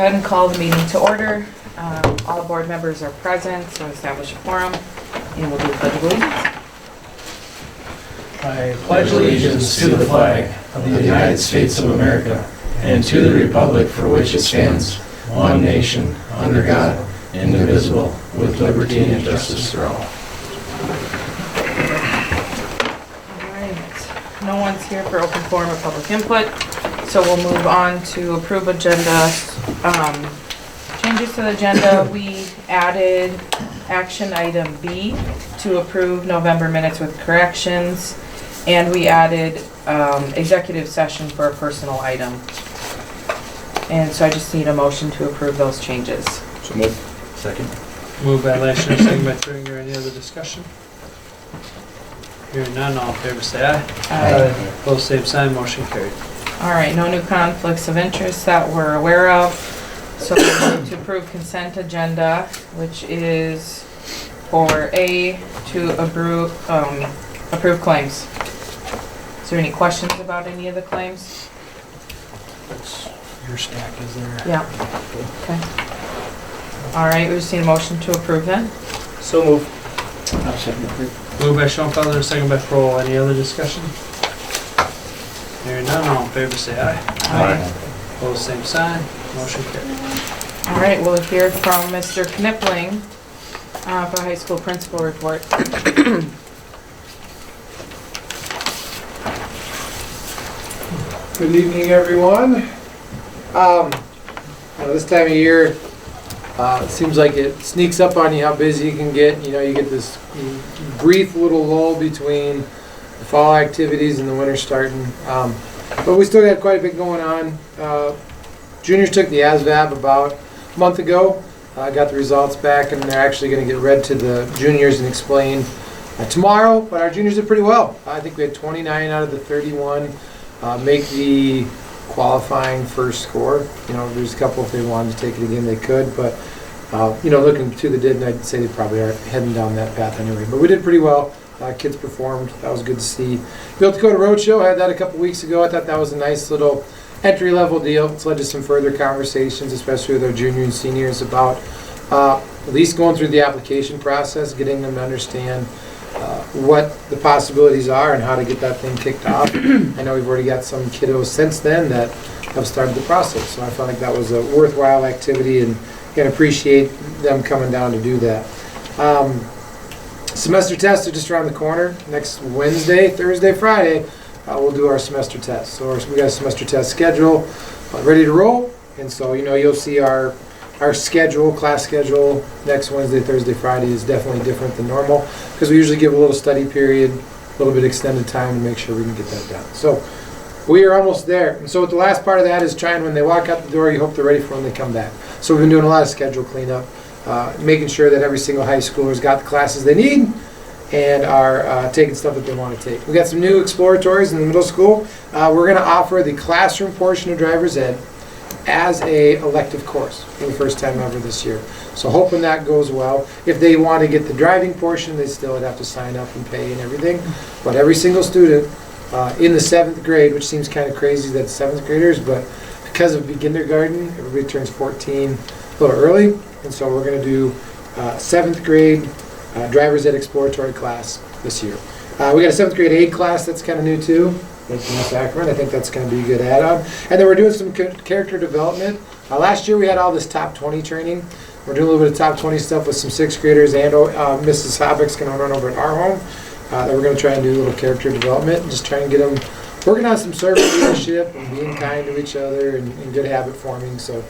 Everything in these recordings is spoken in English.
ahead and call the meeting to order. All board members are present, so establish a quorum, and we'll do the pledge of allegiance. I pledge allegiance to the flag of the United States of America and to the republic for which it stands, one nation, under God, indivisible, with liberty and justice for all. All right, no one's here for open forum or public input, so we'll move on to approve agenda. Changes to the agenda, we added action item B to approve November minutes with corrections, and we added executive session for a personal item. And so I just need a motion to approve those changes. So moved. Second. Moved by Leishman, second by Stringer. Any other discussion? Hearing none, all in favor say aye. Aye. Opposed, same sign, motion carried. All right, no new conflicts of interest that we're aware of. So we need to approve consent agenda, which is for A, to approve claims. Is there any questions about any of the claims? That's your stack, is there? Yeah. Okay. All right, we just need a motion to approve then. So moved. Moved by Schoenfelder, second by Kroll. Any other discussion? Hearing none, all in favor say aye. Aye. Opposed, same sign, motion carried. All right, we'll hear from Mr. Knipling for high school principal report. Good evening, everyone. This time of year, it seems like it sneaks up on you how busy you can get. You know, you get this brief little lull between the fall activities and the winter starting. But we still got quite a bit going on. Juniors took the ASVAB about a month ago. Got the results back, and they're actually going to get read to the juniors and explained tomorrow. But our juniors did pretty well. I think we had 29 out of the 31 make the qualifying first score. You know, there's a couple, if they wanted to take it again, they could. But, you know, looking to the did, I'd say they probably are heading down that path anyway. But we did pretty well. Kids performed. That was good to see. Built Dakota Roadshow, I had that a couple weeks ago. I thought that was a nice little entry-level deal. It's led to some further conversations, especially with our junior and seniors, about at least going through the application process, getting them to understand what the possibilities are and how to get that thing kicked off. I know we've already got some kiddos since then that have started the process, so I felt like that was a worthwhile activity and appreciate them coming down to do that. Semester tests are just around the corner. Next Wednesday, Thursday, Friday, we'll do our semester tests. So we got a semester test schedule ready to roll, and so you'll see our schedule, class schedule, next Wednesday, Thursday, Friday is definitely different than normal because we usually give a little study period, a little bit extended time to make sure we can get that done. So we are almost there. And so the last part of that is trying, when they walk out the door, you hope they're ready for when they come back. So we've been doing a lot of schedule cleanup, making sure that every single high schooler's got the classes they need and are taking stuff that they want to take. We got some new exploratories in the middle school. We're going to offer the classroom portion of driver's ed as a elective course for the first time ever this year. So hoping that goes well. If they want to get the driving portion, they still would have to sign up and pay and everything. But every single student in the 7th grade, which seems kind of crazy that 7th graders, but because of kindergarten, everybody turns 14 a little early. And so we're going to do 7th grade driver's ed exploratory class this year. We got a 7th grade aid class that's kind of new too. Thank you, Ms. Ackerman. I think that's going to be a good add-on. And then we're doing some character development. Last year we had all this top 20 training. We're doing a little bit of top 20 stuff with some 6th graders, and Mrs. Habeck's going to run over at our home. That we're going to try and do a little character development and just try and get them working on some servant leadership and being kind to each other and good habit forming. So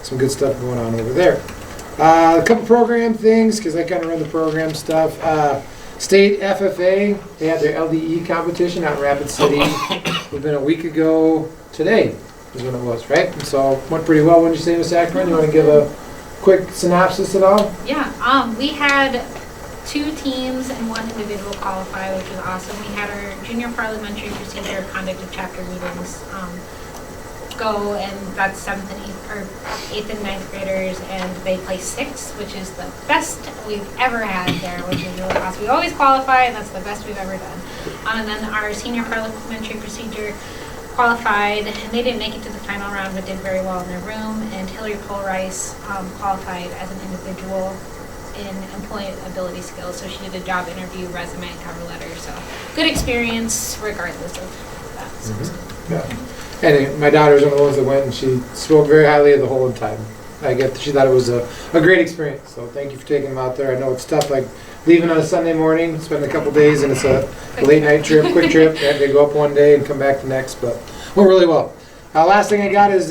some good stuff going on over there. A couple program things, because I kind of run the program stuff. State FFA, they had their LDE competition out in Rapid City. It was been a week ago today is when it was, right? And so it went pretty well. What did you say, Ms. Ackerman? You want to give a quick synopsis at all? Yeah, we had 2 teams and 1 individual qualify, which was awesome. We had our junior parliamentary procedure conduct of chapter meetings go, and that's 7th and 8th, or 8th and 9th graders, and they play 6th, which is the best we've ever had there, which is really awesome. We always qualify, and that's the best we've ever done. And then our senior parliamentary procedure qualified, and they didn't make it to the final round, but did very well in their room. And Hillary Polrice qualified as an individual in employability skills. So she did a job interview, resume, and cover letter. So good experience regardless of that. Yeah. And my daughter was one of the ones that went, and she spoke very highly of the whole time. She thought it was a great experience. So thank you for taking them out there. I know it's tough, like leaving on a Sunday morning, spending a couple days, and it's a late night trip, quick trip. They go up one day and come back the next, but went really well. Last thing I got is,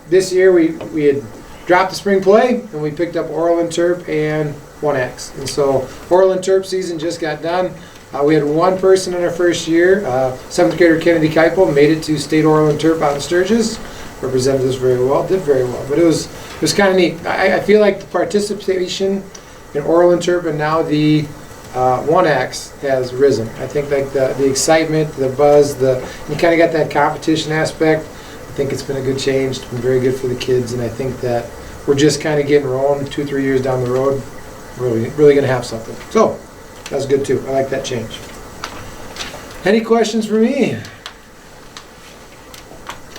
this year we had dropped the spring play, and we picked up Oral and Terp and 1X. And so Oral and Terp season just got done. We had one person in our first year, 7th grader Kennedy Keipel, made it to State Oral and Terp out in Sturgis. Represented us very well, did very well. But it was kind of neat. I feel like the participation in Oral and Terp and now the 1X has risen. I think like the excitement, the buzz, you kind of got that competition aspect. I think it's been a good change. It's been very good for the kids, and I think that we're just kind of getting rolling 2-3 years down the road. Really going to have something. So that's good too. I like that change. Any questions for me?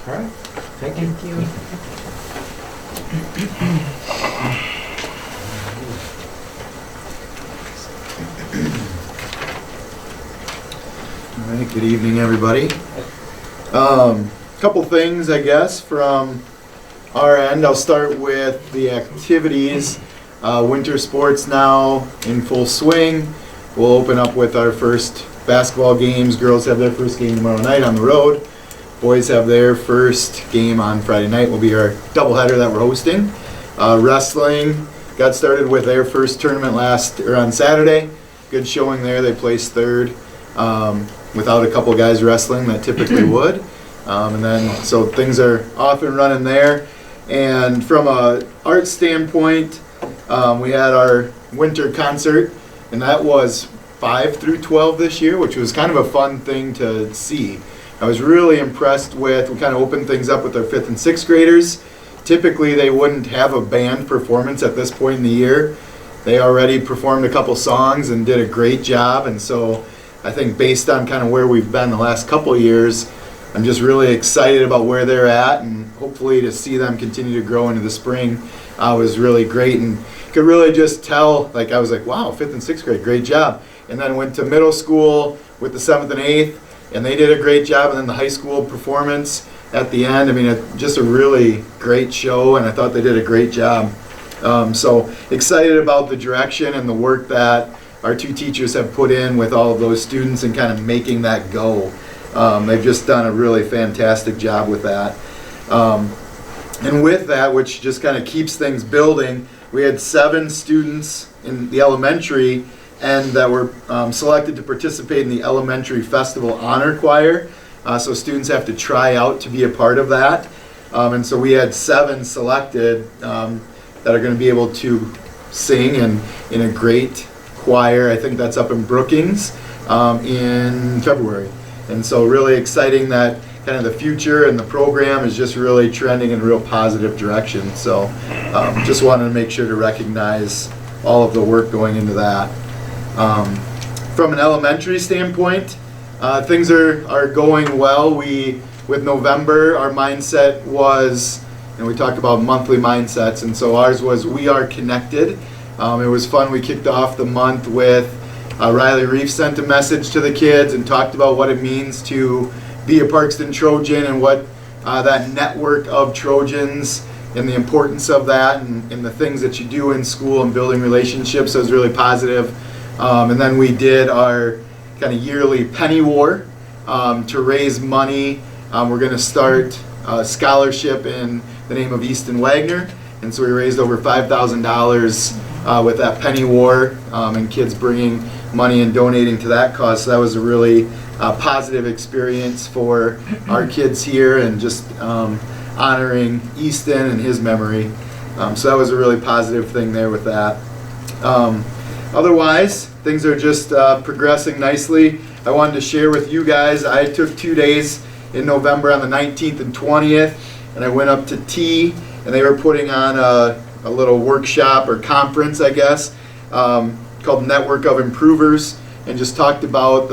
All right. Thank you. Thank you. All right, good evening, everybody. Couple things, I guess, from our end. I'll start with the activities. Winter sports now in full swing. We'll open up with our first basketball games. Girls have their first game tomorrow night on the road. Boys have their first game on Friday night. Will be our doubleheader that we're hosting. Wrestling got started with their first tournament on Saturday. Good showing there. They placed third without a couple guys wrestling that typically would. So things are off and running there. And from a art standpoint, we had our winter concert, and that was 5 through 12 this year, which was kind of a fun thing to see. I was really impressed with, we kind of opened things up with our 5th and 6th graders. Typically they wouldn't have a band performance at this point in the year. They already performed a couple songs and did a great job, and so I think based on kind of where we've been the last couple of years, I'm just really excited about where they're at, and hopefully to see them continue to grow into the spring was really great, and could really just tell, like I was like, wow, 5th and 6th grade, great job. And then went to middle school with the 7th and 8th, and they did a great job, and then the high school performance at the end. I mean, just a really great show, and I thought they did a great job. So excited about the direction and the work that our two teachers have put in with all of those students and kind of making that go. They've just done a really fantastic job with that. And with that, which just kind of keeps things building, we had 7 students in the elementary and that were selected to participate in the Elementary Festival Honor Choir. So students have to try out to be a part of that. And so we had 7 selected that are going to be able to sing in a great choir. I think that's up in Brookings in February. And so really exciting that kind of the future and the program is just really trending in a real positive direction. So just wanted to make sure to recognize all of the work going into that. From an elementary standpoint, things are going well. With November, our mindset was, and we talked about monthly mindsets, and so ours was We Are Connected. It was fun. We kicked off the month with Riley Reef sent a message to the kids and talked about what it means to be a Parkston Trojan and what that network of Trojans and the importance of that and the things that you do in school and building relationships. So it was really positive. And then we did our kind of yearly penny war to raise money. We're going to start a scholarship in the name of Easton Wagner. And so we raised over $5,000 with that penny war and kids bringing money and donating to that cause. So that was a really positive experience for our kids here and just honoring Easton and his memory. So that was a really positive thing there with that. Otherwise, things are just progressing nicely. I wanted to share with you guys, I took 2 days in November on the 19th and 20th, and I went up to T, and they were putting on a little workshop or conference, I guess, called Network of Improvers, and just talked about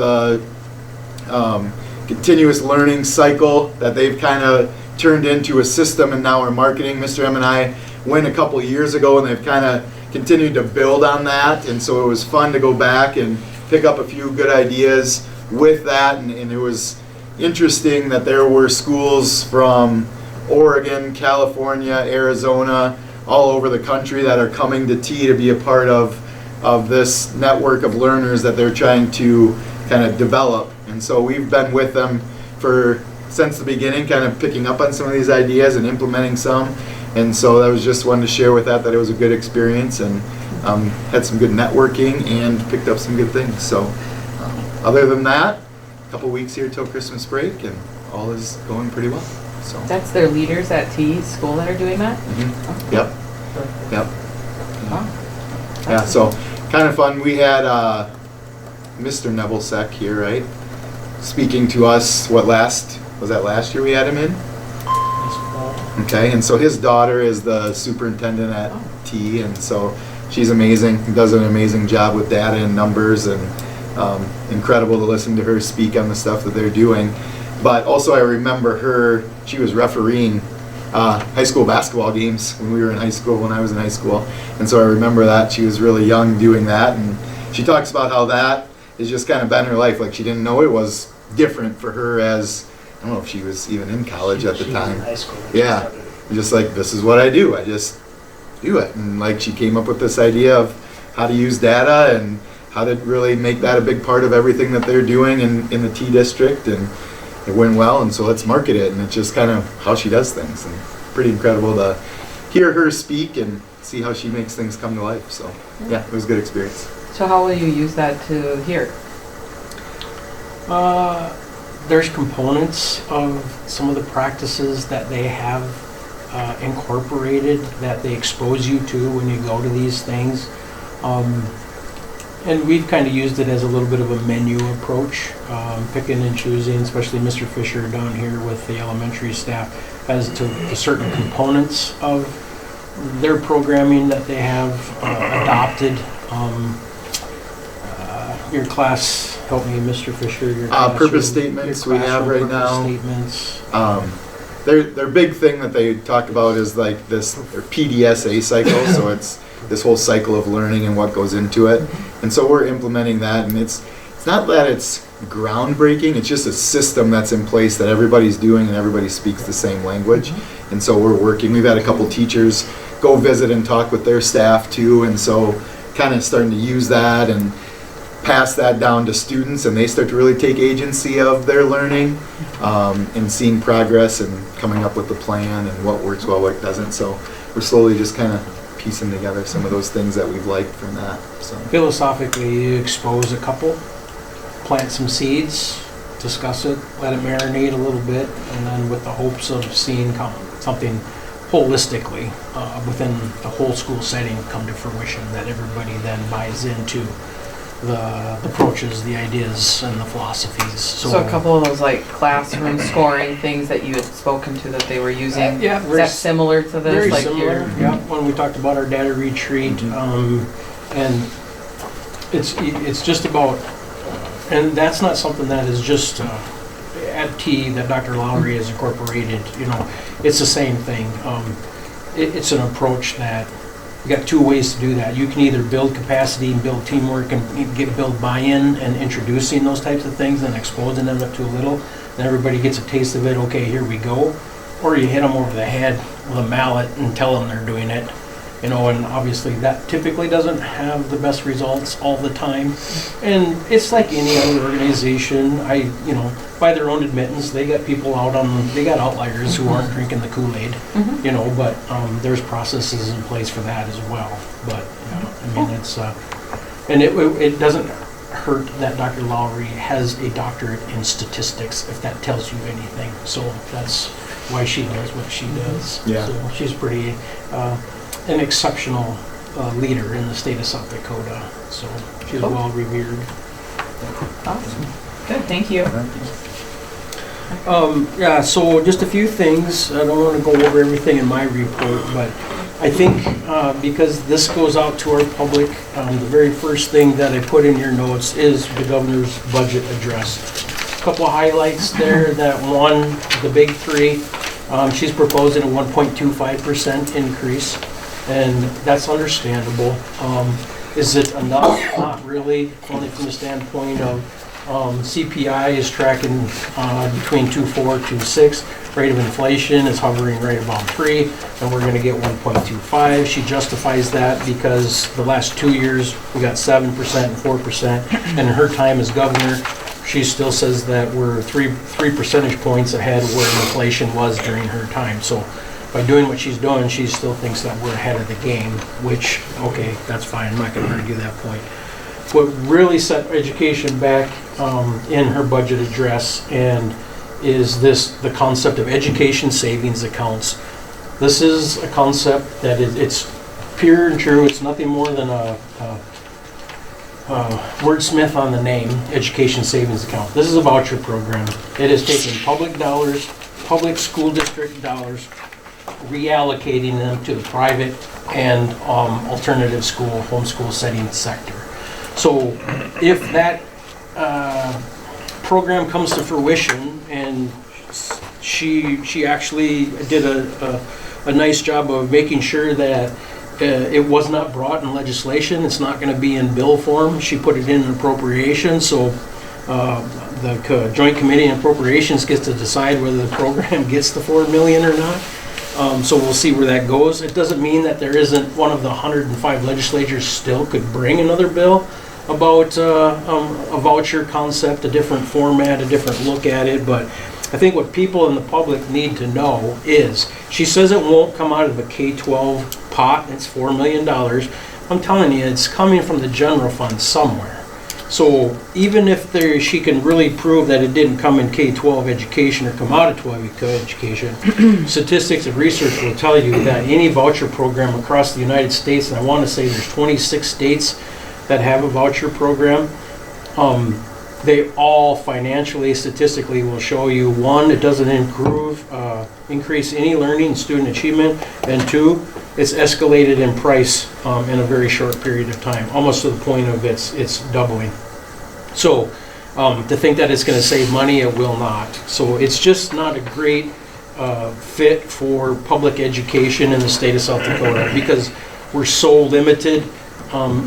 continuous learning cycle that they've kind of turned into a system, and now we're marketing. Mr. M and I went a couple years ago, and they've kind of continued to build on that, and so it was fun to go back and pick up a few good ideas with that, and it was interesting that there were schools from Oregon, California, Arizona, all over the country that are coming to T to be a part of this network of learners that they're trying to kind of develop. And so we've been with them since the beginning, kind of picking up on some of these ideas and implementing some. And so that was just one to share with that it was a good experience, and had some good networking and picked up some good things. So other than that, a couple weeks here till Christmas break, and all is going pretty well. So That's their leaders at T school that are doing that? mhm. Yep. Yep. Wow. Yeah, so kind of fun. We had Mr. Nebelsack here, right? Speaking to us, was that last year we had him in? Okay, and so his daughter is the superintendent at T, and so she's amazing, does an amazing job with data and numbers, and incredible to listen to her speak on the stuff that they're doing. But also I remember she was refereeing high school basketball games when we were in high school, when I was in high school. And so I remember that. She was really young doing that, and she talks about how that has just kind of been her life. Like, she didn't know it was different for her as, I don't know if she was even in college at the time. High school. Yeah, just like, this is what I do. I just do it. And like, she came up with this idea of how to use data and how to really make that a big part of everything that they're doing in the T district, and it went well, and so let's market it. And it's just kind of how she does things, and pretty incredible to hear her speak and see how she makes things come to life. So yeah, it was a good experience. So how will you use that to here? There's components of some of the practices that they have incorporated that they expose you to when you go to these things. And we've kind of used it as a little bit of a menu approach, picking and choosing, especially Mr. Fisher down here with the elementary staff, as to the certain components of their programming that they have adopted. Your class, help me, Mr. Fisher. Your Purpose classroom- statements your we have classroom right now. purpose statements. Their big thing that they talk about is like their PDSA cycle. So it's this whole cycle of learning and what goes into it. And so we're implementing that, and it's not that it's groundbreaking, it's just a system that's in place that everybody's doing, and everybody speaks the same language. And so we've had a couple teachers go visit and talk with their staff too, and so kind of starting to use that and pass that down to students, and they start to really take agency of their learning, and seeing progress and coming up with the plan and what works well, what doesn't. So we're slowly just kind of piecing together some of those things that we've liked from that. So Philosophically, you expose a couple, plant some seeds, discuss it, let it marinate a little bit, and then with the hopes of seeing something holistically within the whole school setting come to fruition, that everybody then buys into the approaches, the ideas, and the philosophies. So a couple of those like classroom scoring things that you had spoken to that they were using. Yeah, Is that similar to this? very like similar. Yeah, when we talked about our data retreat, and it's just about, and that's not something that is just at T that Dr. Lowry has incorporated. You know, it's the same thing. It's an approach that you got two ways to do that. You can either build capacity and build teamwork and build buy-in and introducing those types of things and exposing them up to a little, and everybody gets a taste of it. Okay, here we go. Or you hit them over the head with a mallet and tell them they're doing it. You know, and obviously that typically doesn't have the best results all the time. And it's like any other organization. By their own admittance, they got people they got outliers who aren't drinking the Kool-Aid, you know, but there's processes in place for that as well. But, it's, and it doesn't hurt that Dr. Lowry has a doctorate in statistics, if that tells you anything. So that's why she does what she does. Yeah. So she's pretty, an exceptional leader in the state of South Dakota. So she's well revered. Awesome. Good, thank you. So just a few things. I don't want to go over everything in my report, but I think because this goes out to our public, the very first thing that I put in your notes is the governor's budget address. couple of highlights there. That one, the big three, she's proposing a 1.25% increase, and that's understandable. Is it enough? Not really, only from the standpoint of CPI is tracking between 2.4, 2.6. Rate of inflation is hovering right about 3, and we're going to get 1.25. She justifies that because the last 2 years we got 7% and 4%, and in her time as governor, she still says that we're three percentage points ahead of where inflation was during her time. So by doing what she's doing, she still thinks that we're ahead of the game, which, okay, that's fine. I'm not going to argue that point. What really set education back in her budget address and is the concept of education savings accounts. This is a concept that it's pure and true. It's nothing more than a wordsmith on the name, education savings account. This is a voucher program. It is taking public dollars, public school district dollars, reallocating them to the private and alternative school, homeschool setting sector. So if that program comes to fruition, and she actually did a nice job of making sure that it was not brought in legislation, it's not going to be in bill form. She put it in an appropriation, so the Joint Committee on Appropriations gets to decide whether the program gets the $4 million or not. So we'll see where that goes. It doesn't mean that there isn't one of the 105 legislatures still could bring another bill about a voucher concept, a different format, a different look at it. But I think what people in the public need to know is, she says it won't come out of a K-12 pot, it's $4 million. I'm telling you, it's coming from the general fund somewhere. So even if she can really prove that it didn't come in K-12 education or come out of 12 education, statistics and research will tell you that any voucher program across the United States, and I want to say there's 26 states that have a voucher program, they all financially, statistically will show you, one, it doesn't increase any learning and student achievement, and two, it's escalated in price in a very short period of time, almost to the point of it's doubling. So to think that it's going to save money, it will not. So it's just not a great fit for public education in the state of South Dakota, because we're so limited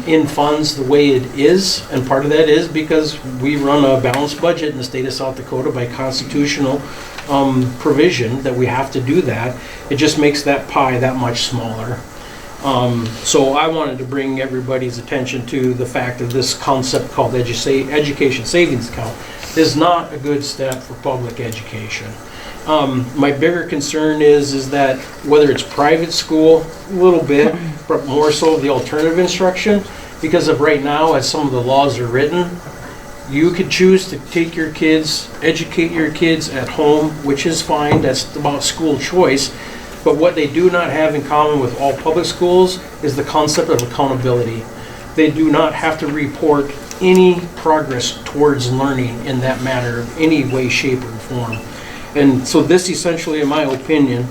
in funds the way it is, and part of that is because we run a balanced budget in the state of South Dakota by constitutional provision that we have to do that. It just makes that pie that much smaller. So I wanted to bring everybody's attention to the fact of this concept called education savings account is not a good step for public education. My bigger concern is that whether it's private school, a little bit, but more so the alternative instruction, because of right now, as some of the laws are written, you could choose to take your kids, educate your kids at home, which is fine, that's about school choice, but what they do not have in common with all public schools is the concept of accountability. They do not have to report any progress towards learning in that matter, any way, shape, or form. And so this essentially, in my opinion,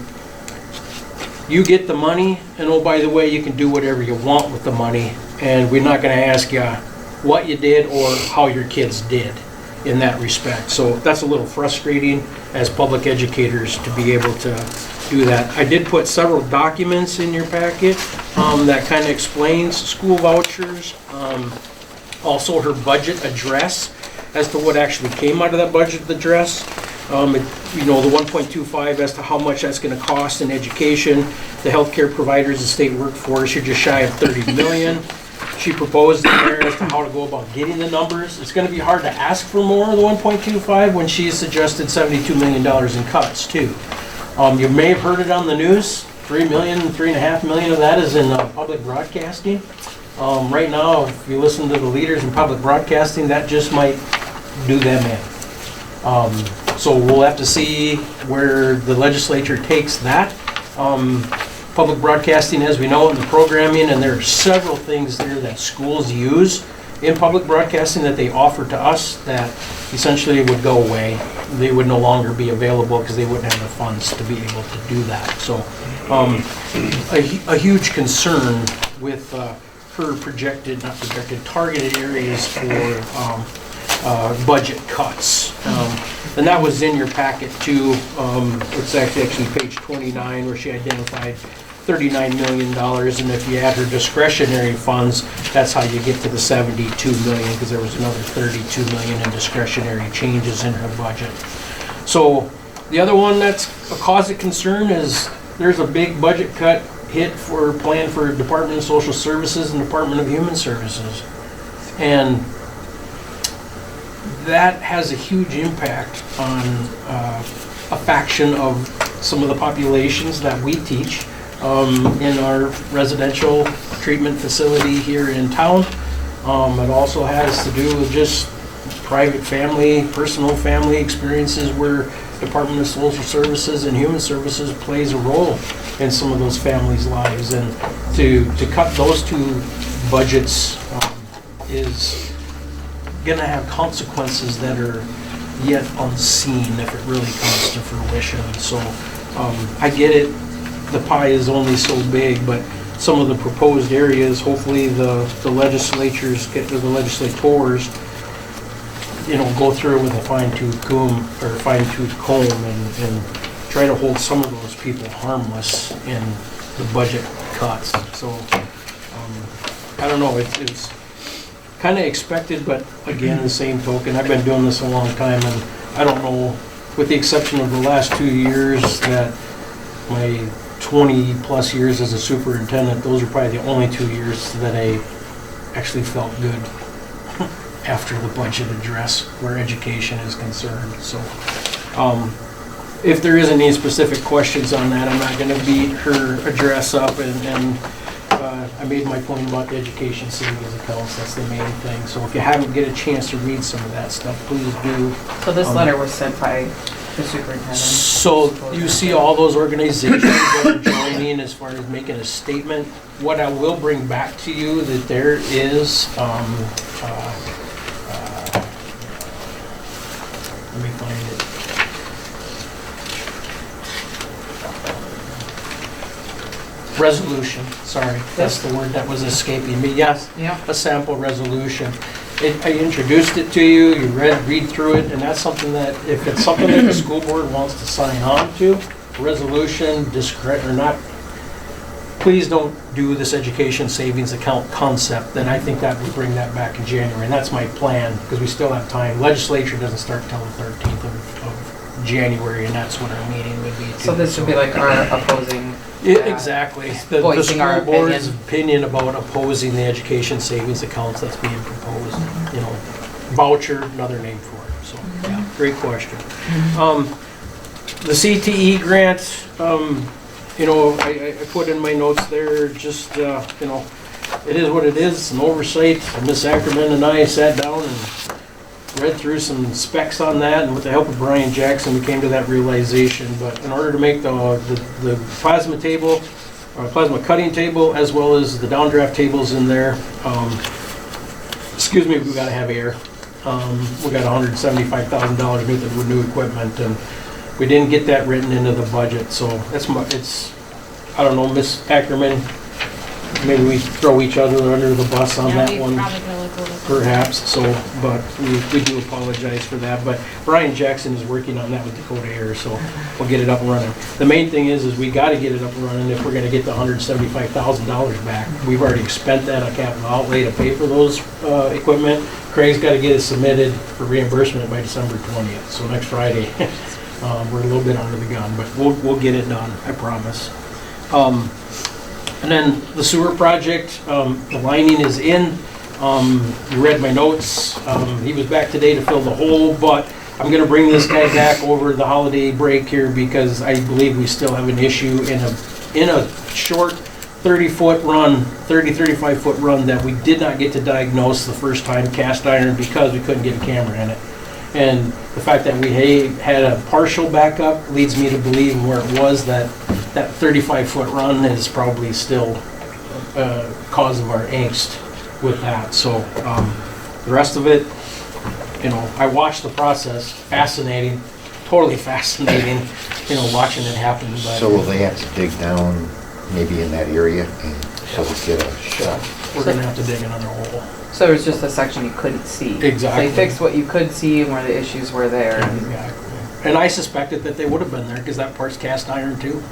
you get the money, and oh, by the way, you can do whatever you want with the money, and we're not going to ask you what you did or how your kids did in that respect. So that's a little frustrating as public educators to be able to do that. I did put several documents in your packet that kind of explains school vouchers, also her budget address as to what actually came out of that budget address. You know, the 1.25 as to how much that's going to cost in education. The healthcare providers, the state workforce, you're just shy of 30 million. She proposed in there as to how to go about getting the numbers. It's going to be hard to ask for more of the 1.25 when she suggested $72 million in cuts too. You may have heard it on the news. 3 million, 3.5 million of that is in public broadcasting. Right now, if you listen to the leaders in public broadcasting, that just might do them in. So we'll have to see where the legislature takes that. Public broadcasting, as we know, in the programming, and there are several things there that schools use in public broadcasting that they offer to us that essentially would go away. They would no longer be available because they wouldn't have the funds to be able to do that. So a huge concern with her targeted areas for budget cuts. And that was in your packet too. It's actually page 29 where she identified $39 million, and if you add her discretionary funds, that's how you get to the 72 million, because there was another 32 million in discretionary changes in her budget. So the other one that's a cause of concern is there's a big budget cut hit for plan for Department of Social Services and Department of Human Services. And that has a huge impact on a faction of some of the populations that we teach in our residential treatment facility here in town. It also has to do with just private family, personal family experiences where Department of Social Services and Human Services plays a role in some of those families' lives. And to cut those two budgets is gonna have consequences that are yet unseen if it really comes to fruition. So I get it, the pie is only so big, but some of the proposed areas, hopefully the legislators, the legislators, you know, go through it with a fine-tooth comb and try to hold some of those people harmless in the budget cuts. So I don't know, it's kind of expected, but again, the same token, I've been doing this a long time, and I don't know, with the exception of the last 2 years, that my 20 plus years as a superintendent, those are probably the only 2 years that I actually felt good after the budget address where education is concerned. So if there isn't any specific questions on that, I'm not going to beat her address up, and I made my point about the education savings accounts. That's the main thing. So if you haven't get a chance to read some of that stuff, please do. So this letter was sent by the superintendent? So you see all those organizations that are joining as far as making a statement. What I will bring back to you that there is, let me find it. Resolution, sorry, that's the word that was escaping me. Yes, Yeah. a sample resolution. I introduced it to you, you read through it, and that's something that, if it's something that the school board wants to sign on to, resolution, or not, please don't do this education savings account concept, then I think that would bring that back in January, and that's my plan, because we still have time. Legislature doesn't start till the 13th of January, and that's what our meeting would be. So this would be like our opposing. Exactly. The Voicing our school board's opinion about opposing the education savings accounts that's being proposed, you know, voucher, another name for it, so, yeah, great question. The CTE grant, you know, I put in my notes there, just, you know, it is what it is, it's an oversight. Ms. Ackerman and I sat down and read through some specs on that, and with the help of Brian Jackson, we came to that realization. But in order to make the plasma table, or plasma cutting table, as well as the downdraft tables in there, excuse me, we gotta have air. We got $175,000 worth of new equipment, and we didn't get that written into the budget. So it's, I don't know, Ms. Ackerman, maybe we throw each other under the bus on that one. Perhaps, so, but we do apologize for that, but Brian Jackson is working on that with Dakota Air, so we'll get it up and running. The main thing is we gotta get it up and running if we're gonna get the $175,000 back. We've already spent that on capital outlay to pay for those equipment. Craig's gotta get it submitted for reimbursement by December 20th, so next Friday. We're a little bit under the gun, but we'll get it done, I promise. And then the sewer project, the lining is in. You read my notes. He was back today to fill the hole, but I'm gonna bring this guy back over the holiday break here because I believe we still have an issue in a short 30-foot run, 35-foot run that we did not get to diagnose the first time, cast iron, because we couldn't get a camera in it. And the fact that we had a partial backup leads me to believe where it was that 35-foot run is probably still cause of our angst with that. So the rest of it, you know, I watched the process, fascinating, totally fascinating, you know, watching it happen. But So will they have to dig down maybe in that area and so we get a shot. We're gonna have to dig another hole. So there was just a section you couldn't see. Exactly. They fixed what you could see and where the issues were there. And Exactly. And I suspected that they would have been there because that part's cast iron too.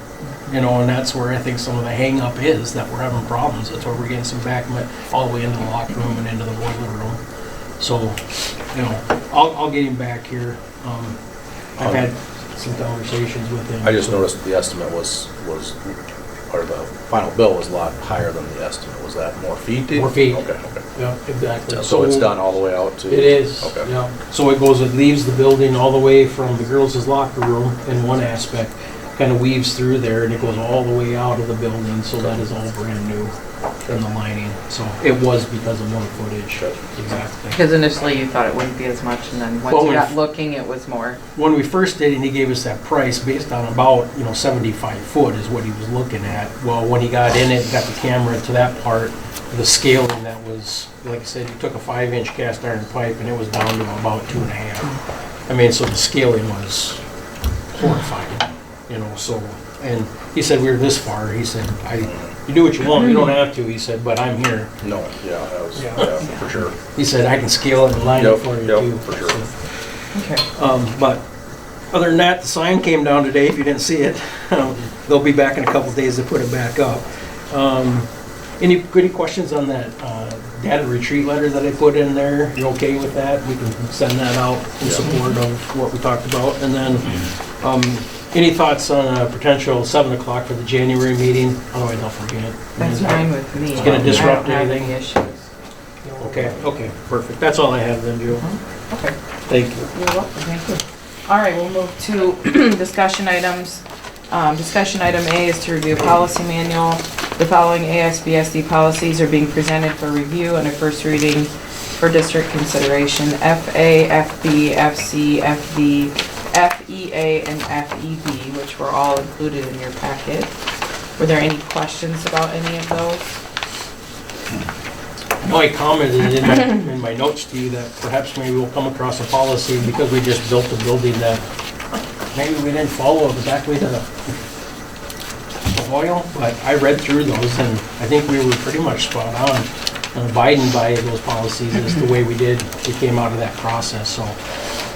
You know, and that's where I think some of the hang up is, that we're having problems. That's where we're getting some back all the way into the locker room and into the boiler room. So, you know, I'll get him back here. I've had some conversations with him. I just noticed the estimate was, or the final bill was a lot higher than the estimate. Was that more feet? More feet. Okay. Yeah, exactly. So it's done all the way out to? It is, Okay. yeah. So it leaves the building all the way from the girls' locker room in one aspect, kind of weaves through there, and it goes all the way out of the building, so that is all brand new in the lining. So it was because of more footage. Exactly. because initially you thought it wouldn't be as much, and then once Well, you when- got looking, it was more. When we first did it, he gave us that price based on about, 75 foot is what he was looking at. Well, when he got in it, got the camera to that part, the scaling that was, like I said, he took a 5-inch cast iron pipe and it was down to about 2.5. I mean, so the scaling was horrifying, so, and he said, we were this far, he said, you do what you want, you don't have to, he said, but I'm here. No, yeah, that was, Yeah. yeah, for sure. He said, I can scale it and line it Yep, for you yep, too. for sure. Okay. But other than that, the sign came down today, if you didn't see it. They'll be back in a couple days to put it back up. Any questions on that data retreat letter that I put in there? You okay with that? We can send that out in support of what we talked about. And then, any thoughts on a potential 7 o'clock for the January meeting? Otherwise, I'll forget. That's fine with me. It's gonna disrupt I don't have anything? any issues. Okay, perfect. That's all I have then, Joe. Okay. Thank you. You're welcome, thank you. All right, we'll move to discussion items. Discussion item A is to review policy manual. The following ASBSD policies are being presented for review and a first reading for district consideration. FA, FB, FC, FD, FEA, and FEB, which were all included in your packet. Were there any questions about any of those? I commented in my notes to you that perhaps maybe we'll come across a policy because we just built a building that maybe we didn't follow exactly to the oil, but I read through those and I think we were pretty much spot on abiding by those policies as the way we came out of that process. So,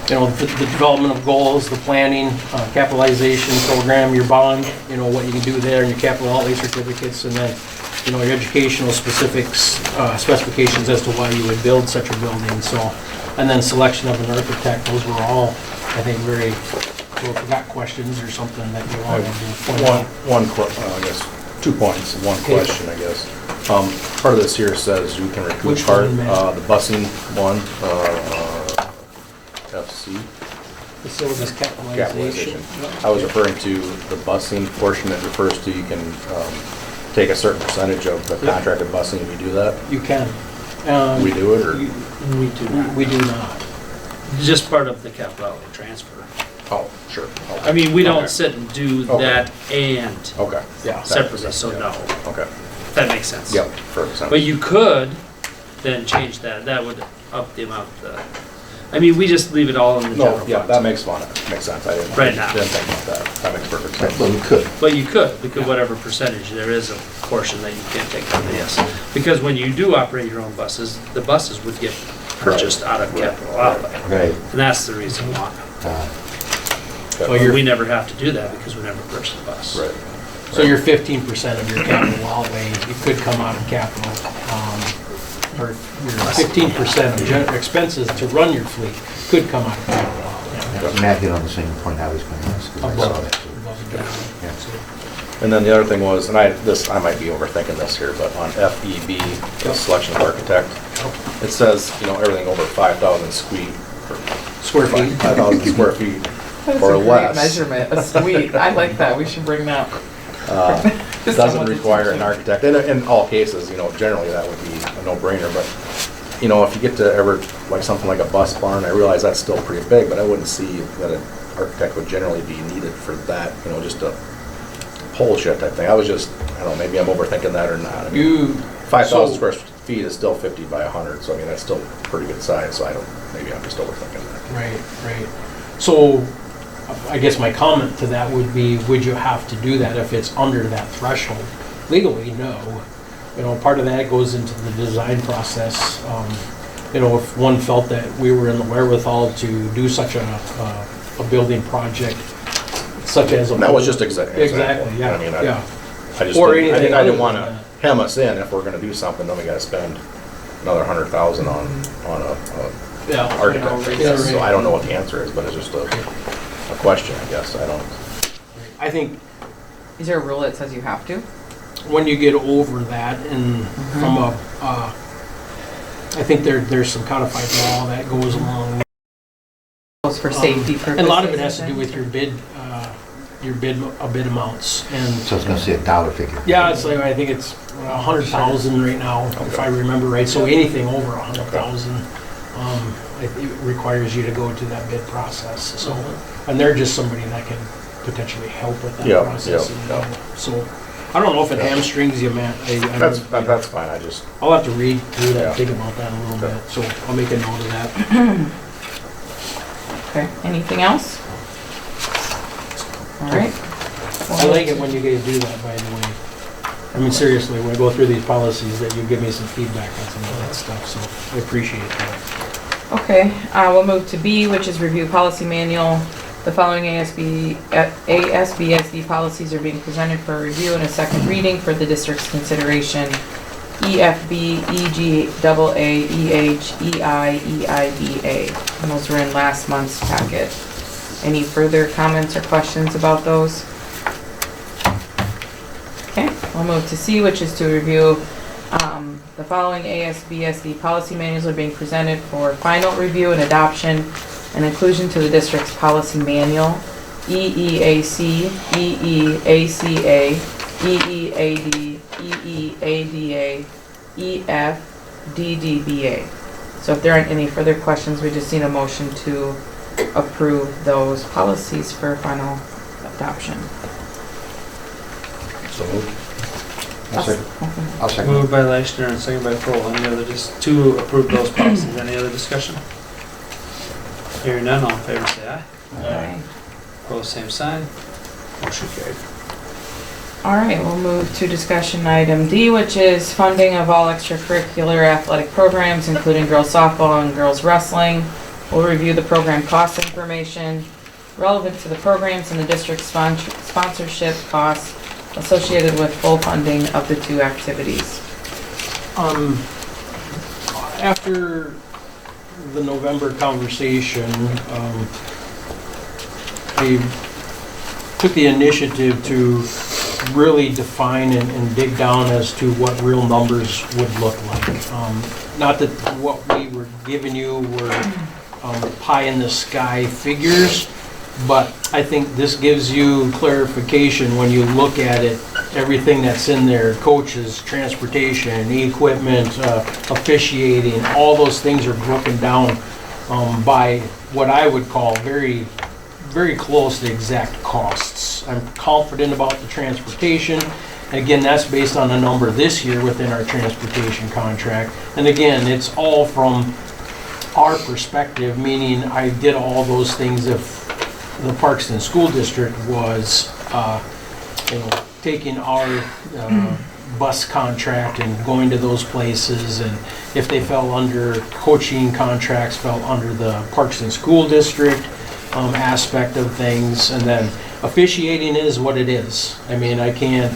the development of goals, the planning, capitalization program, your bond, what you can do there, and your capital outlay certificates, and then your educational specifications as to why you would build such a building, and then selection of an architect, those were all, I think, very, well, if you got questions or something that you wanted to point out. I guess, 2 points, one question, I guess. Part of this here says you can recoup Which part, one, Matt? the busing one, FC, Facilities capitalization. capitalization. I was referring to the busing portion that refers to you can, take a certain percentage of the contracted busing if you do that. You can. We do it, or? We do not. We do not. Just part of the capital outlay transfer. Oh, sure. Okay. I mean, we don't Okay. sit and do Okay. that and Okay. Yeah. separately, so no. Okay. If that makes sense. Yep, for example. But you could then change that. That would up the amount. I mean, we just leave it all in the No, general yeah, fund. that makes sense. I didn't. Right now. Didn't think about that. That makes perfect sense. But we could. But you could, because whatever percentage, there is a portion that you can't take out of this. Because when you do operate your own buses, the buses would get purchased out of capital outlay. Right. And that's the reason why. So you're, We never have to do that because we never purchased a bus. Right. so you're 15% of your capital outlay, it could come out of capital. Or your 15% of expenses to run your fleet could come out of capital outlay. Matt hit on the same point I was going to ask. 'cause I saw Above. that too. Yeah. And then the other thing was, and I might be overthinking this here, but on FEB, the selection of architect, it says, everything over 5,000 Square feet. 5,000 square feet That's or a great less. measurement, a suite. I like that, we should bring that. Doesn't require an architect. In all cases, generally that would be a no-brainer, but, if you get to ever, like something like a bus barn, I realize that's still pretty big, but I wouldn't see that an architect would generally be needed for that, just a pole shed type thing. I was just, I don't know, maybe I'm overthinking that or not. I mean, 5,000 so- square feet is still 50 by 100, so I mean, that's still pretty good size, so maybe I'm just overthinking that. Right. So I guess my comment to that would be, would you have to do that if it's under that threshold? Legally, no. you know, part of that goes into the design process. You know, if one felt that we were in the wherewithal to do such a building project, such as a. That was just exactly. Exactly, yeah, I mean, yeah. I just Or didn't, I anything didn't, I other didn't want than to that. hem us in. If we're gonna do something, then we gotta spend another 100,000 on a Yeah. architect. Yeah, So right. I don't know what the answer is, but it's just a question, I guess. I don't. I think Is there a rule that says you have to? when you get over that and from I think there's some codified law that goes along. It's for safety purposes. And a lot of it has to and do with your bid amounts. And So it's gonna say a dollar figure. yeah, it's like, I think it's 100,000 right now, if I remember right. So anything over 100,000, it requires you to go to that bid process. So, and they're just somebody that can potentially help with that Yeah, process. yeah, And, so, I don't know if it hamstrings you, Matt. That's fine. I just. I'll have to read through that, Yeah. think about that a little Okay. bit. So I'll make a note of that. Okay, anything else? All right. I like it when you guys do that, by the way. I mean, seriously, when I go through these policies, that you give me some feedback on some of that stuff, so I appreciate that. Okay, we'll move to B, which is review policy manual. The following ASBSD policies are being presented for review and a second reading for the district's consideration. EFB, EGAA, EH, EI, EIBA. And those were in last month's packet. Any further comments or questions about those? Okay, we'll move to C, which is to review the following ASBSD policy manuals are being presented for final review and adoption and inclusion to the district's policy manual. EEAC, EEACA, EEAD, EEADA, EFDDBA. So if there aren't any further questions, we just need a motion to approve those policies for final adoption. So moved. I'll second. Moved by Leishner and seconded by Kroll. Any other, just to approve those policies. Any other discussion? Hearing none, all in favor say aye. Okay. Opposed, same sign. Motion carried. All right, we'll move to discussion item D, which is funding of all extracurricular athletic programs, including girls softball and girls wrestling. We'll review the program cost information relevant to the programs and the district's sponsorship costs associated with full funding of the two activities. After the November conversation, I took the initiative to really define and dig down as to what real numbers would look like. Not that what we were giving you were pie in the sky figures, but I think this gives you clarification when you look at it, everything that's in there, coaches, transportation, equipment, officiating, all those things are broken down by what I would call very, very close to exact costs. I'm confident about the transportation. Again, that's based on a number this year within our transportation contract. And again, it's all from our perspective, meaning I did all those things if the Parkston School District was, taking our bus contract and going to those places, and if they fell under coaching contracts, fell under the Parkston School District aspect of things, and then officiating is what it is. I mean, I can't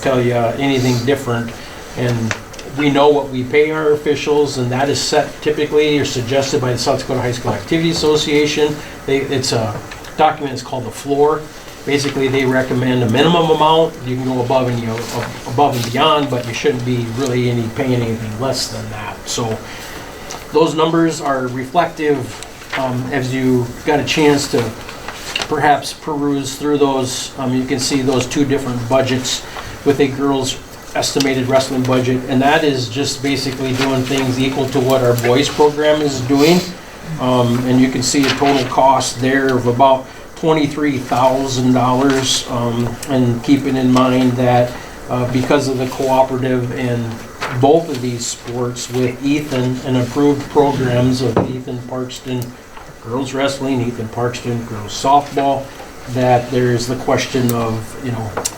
tell you anything different, and we know what we pay our officials, and that is set typically or suggested by the South Dakota High School Activity Association. It's a document, it's called the floor. Basically, they recommend a minimum amount. You can go above and beyond, but you shouldn't be really paying anything less than that. So those numbers are reflective as you got a chance to perhaps peruse through those. You can see those two different budgets with a girls' estimated wrestling budget, and that is just basically doing things equal to what our boys program is doing. And you can see a total cost there of about $23,000, and keeping in mind that because of the cooperative in both of these sports with Ethan and approved programs of Ethan Parkston girls wrestling, Ethan Parkston girls softball, that there's the question of,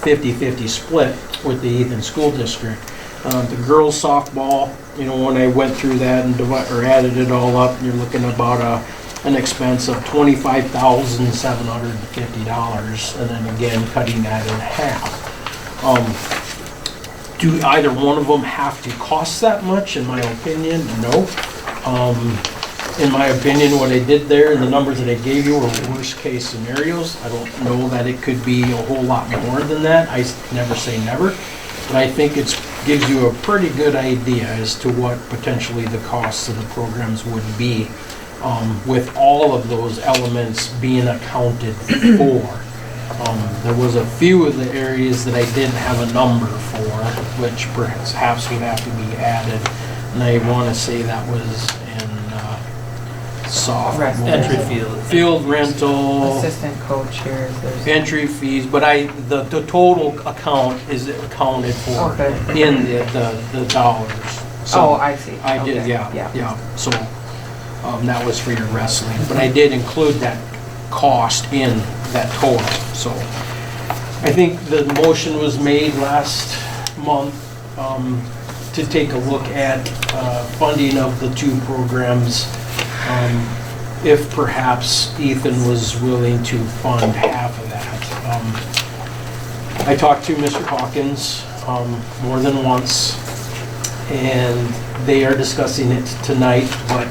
50-50 split with the Ethan School District. The girls softball, when I went through that and added it all up, you're looking about an expense of $25,750, and then again, cutting that in half. Do either one of them have to cost that much? In my opinion, no. In my opinion, what I did there and the numbers that I gave you were worst case scenarios. I don't know that it could be a whole lot more than that. I never say never, but I think it gives you a pretty good idea as to what potentially the costs of the programs would be, with all of those elements being accounted for. There was a few of the areas that I didn't have a number for, which perhaps would have to be added. And I want to say that was in softball. Entry Field rental. Assistant coach here, there's. Entry fees, but the total account is accounted for Okay. in the dollars. So Oh, I see. I did, Okay, yeah. So, that was for your wrestling, but I did include that cost in that total, so. I think the motion was made last month, to take a look at, funding of the two programs. If perhaps Ethan was willing to fund half of that. I talked to Mr. Hawkins, more than once, and they are discussing it tonight, but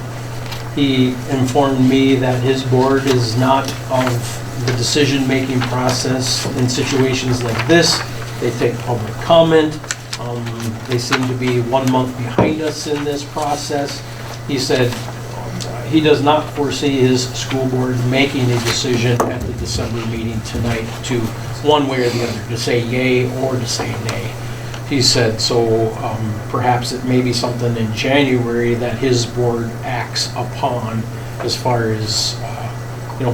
he informed me that his board is not of the decision-making process in situations like this. They take public comment. They seem to be 1 month behind us in this process. He said he does not foresee his school board making a decision at the December meeting tonight to one way or the other, to say yay or to say nay. He said, so perhaps it may be something in January that his board acts upon as far as,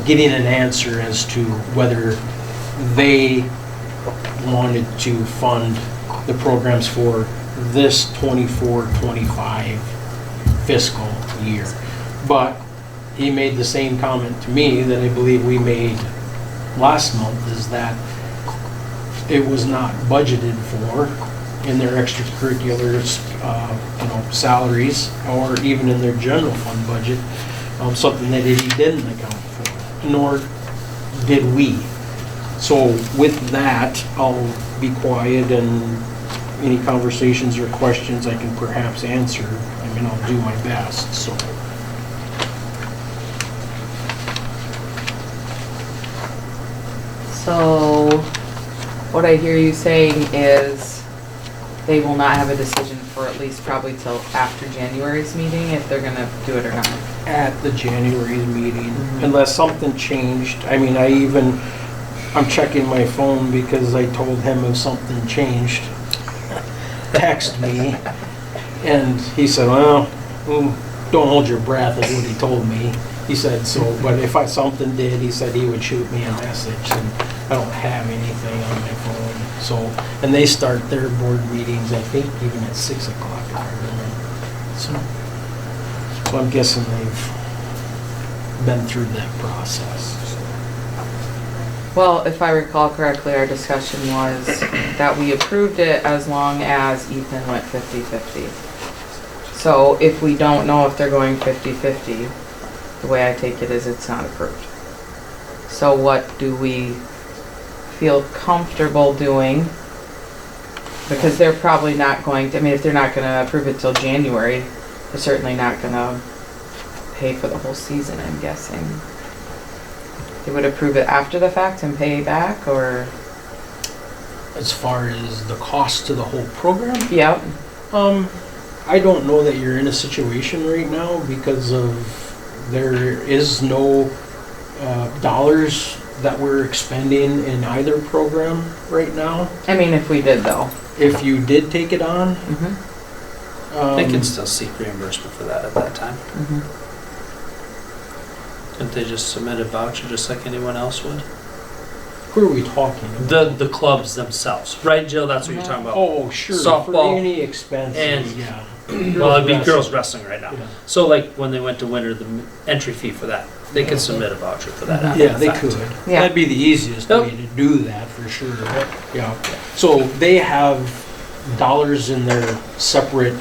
getting an answer as to whether they wanted to fund the programs for this 24-25 fiscal year. But he made the same comment to me that I believe we made last month, is that it was not budgeted for in their extracurriculars, salaries, or even in their general fund budget, something that he didn't account for, nor did we. So with that, I'll be quiet, and any conversations or questions I can perhaps answer. I'll do my best, so. So, what I hear you saying is they will not have a decision for at least probably till after January's meeting if they're gonna do it or not. At the January meeting, unless something changed. I'm checking my phone because I told him if something changed, text me. And he said, well, don't hold your breath, is what he told me. He said so, but if something did, he said he would shoot me a message, and I don't have anything on my phone. So, and they start their board meetings, I think, even at 6 o'clock, if I remember. So I'm guessing they've been through that process. Well, if I recall correctly, our discussion was that we approved it as long as Ethan went 50-50. So if we don't know if they're going 50-50, the way I take it is it's not approved. So what do we feel comfortable doing? Because they're probably not going to, if they're not going to approve it till January, they're certainly not going to pay for the whole season, I'm guessing. They would approve it after the fact and pay back, or? As far as the cost to the whole program? Yep. I don't know that you're in a situation right now because there is no dollars that we're expending in either program right now. If we did though. If you did take it on, They can still seek reimbursement for that at that time. Couldn't they just submit a voucher just like anyone else would? Who are we talking about? The clubs themselves, right, Jill? That's what you're talking about. Oh, sure. Softball For any expense, and- yeah. Well, it'd be girls wrestling right now. Yeah. So like when they went to winter, the entry fee for that, they could submit a voucher for that. after Yeah, the they fact. could. Yeah. That'd be the easiest Yep. way to do that, for sure. Yeah. So they have dollars in their separate,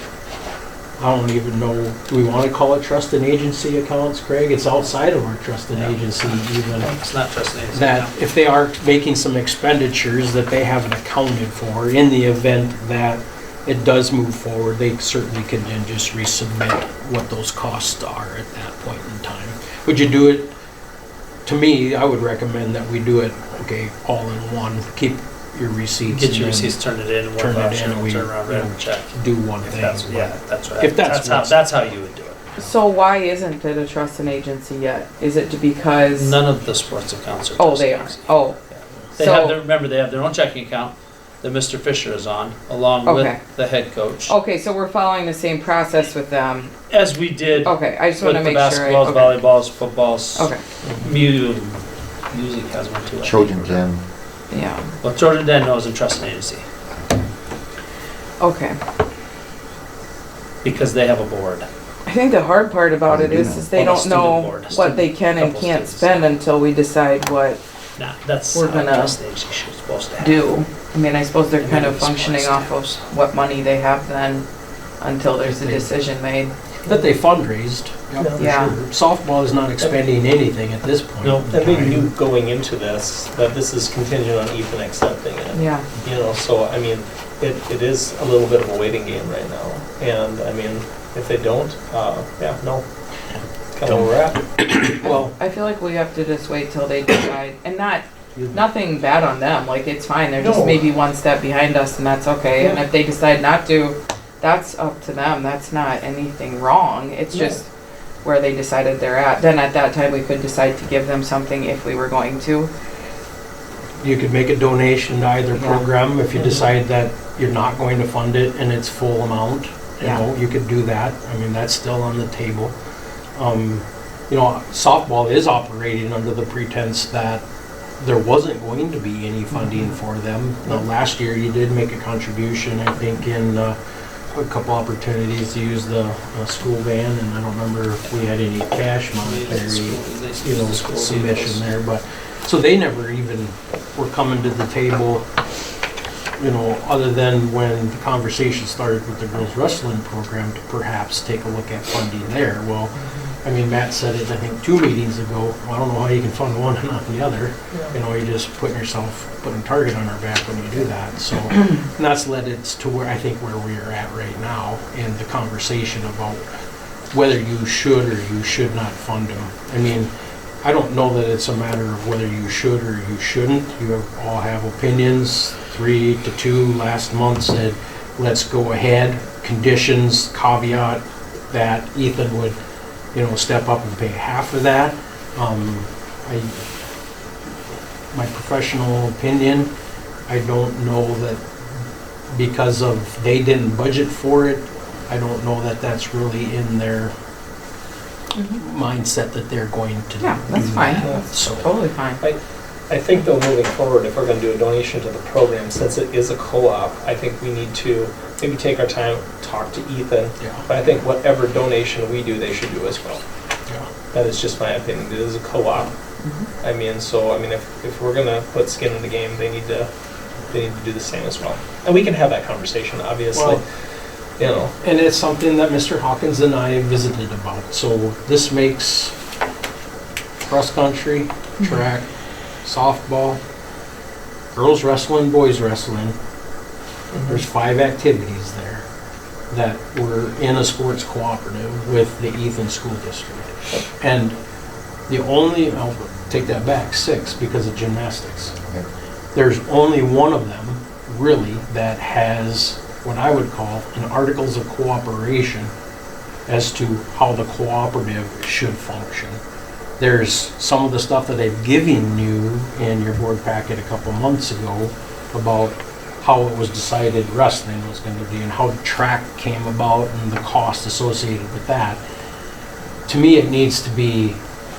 I don't even know, do we want to call it trust and agency accounts, Craig? It's outside of our trust and Yeah. agency even. It's not trust names. That if they are making some expenditures that they haven't accounted for, in the event that it does move forward, they certainly can then just resubmit what those costs are at that point in time. Would you do it, to me, I would recommend that we do it, okay, all in one, keep your receipts. Get and your then receipts, turn it in one turn it in voucher, and and we, turn around, you write know, them a check. Do one If thing. that's, yeah, that's what. If that's what's- that's how you would do it. So why isn't it a trust and agency yet? Is it because? None of the sports accounts are. Oh, trust they are. names. Oh, They have So- their, remember, they have their own checking account that Mr. Fisher is on, along Okay. with the head coach. okay, so we're following the same process with them. As we did with Okay, I just the want to make sure. basketballs, Okay. volleyballs, footballs. Okay, Music has one too. I think. Trojan Den. yeah, Well, Trojan Den knows and trust an agency, okay. because they have a board. I think the hard part about it They do is know. they Well, don't the know student board, what they student- can and couple can't students. spend until we decide what Nah, that's We're how gonna trust agency is supposed to have. do. I mean, I suppose they're And kind then of the functioning sports off of what money they have then until there's a decision made. That they fundraised, for Yeah. sure. Softball is not expending anything at this point. No, in And they time. knew going into this that this is contingent on Ethan accepting it. Yeah, You know, so I mean, it is a little bit of a waiting game right now. And I mean, if they don't, yeah, no. Kind of where we're at. Well, I feel like we have to just wait till they decide, and nothing bad on them, like, it's fine, they're just No. maybe one step behind us and that's okay, and if they decide not to, that's up to them, that's not anything wrong, it's No. just where they decided they're at, then at that time we could decide to give them something if we were going to. you could make a donation to either Yeah. program if you decide that you're not going to fund it and it's full amount. You Yeah. know, you could do that. I mean, that's still on the table. You know, softball is operating under the pretense that there wasn't going to be any funding for them. Now, last year you did make a contribution, I think, in a couple opportunities to use the school van, and I don't remember if we had any cash monetary, you know, submission there, but, so they never even were coming to the table, you know, other than when the conversation started with the girls wrestling program to perhaps take a look at funding there. Well, I mean, Matt said it, I think, 2 meetings ago, well, I don't know how you can fund one and not the other. You know, you're just putting a target on our back when you do that, so. And that's led it to where, I think, where we are at right now in the conversation about whether you should or you should not fund them. I mean, I don't know that it's a matter of whether you should or you shouldn't. You all have opinions. 3-2 last month said, let's go ahead. Conditions, caveat that Ethan would, you know, step up and pay half of that. My professional opinion, I don't know that because of they didn't budget for it, I don't know that that's really in their mindset that they're going to do Yeah, that's fine, that. that's So, totally fine. I think though, moving forward, if we're gonna do a donation to the program, since it is a co-op, I think we need to maybe take our time, talk to Ethan. yeah, But I think whatever donation we do, they should do as well. yeah. That is just my opinion. It is a co-op. I mean, so, I mean, if we're gonna put skin in the game, they need to do the same as well. And we can have that conversation, obviously, Well, you know. And it's something that Mr. Hawkins and I visited about. So this makes cross-country, track, softball, girls wrestling, boys wrestling. There's 5 activities there that were in a sports cooperative with the Ethan School District. And the only, I'll take that back, 6 because of gymnastics. Okay. There's only one of them really that has what I would call an articles of cooperation as to how the cooperative should function. There's some of the stuff that I've given you in your board packet a couple months ago about how it was decided wrestling was going to be and how track came about and the cost associated with that. To me, it needs to be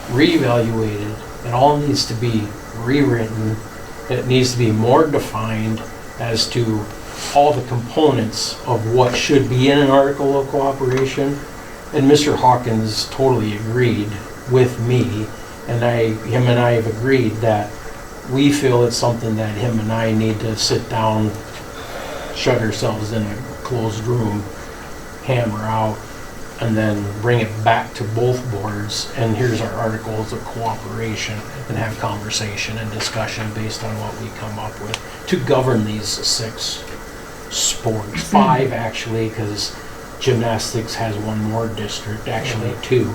reevaluated. It all needs to be rewritten it needs to be more defined as to all the components of what should be in an article of cooperation. And Mr. Hawkins totally agreed with me, and him and I have agreed that we feel it's something that him and I need to sit down, shut ourselves in a closed room, hammer out, and then bring it back to both boards, and here's our articles of cooperation, and have conversation and discussion based on what we come up with to govern these 6 sports. 5 actually, because gymnastics has one more district, actually 2.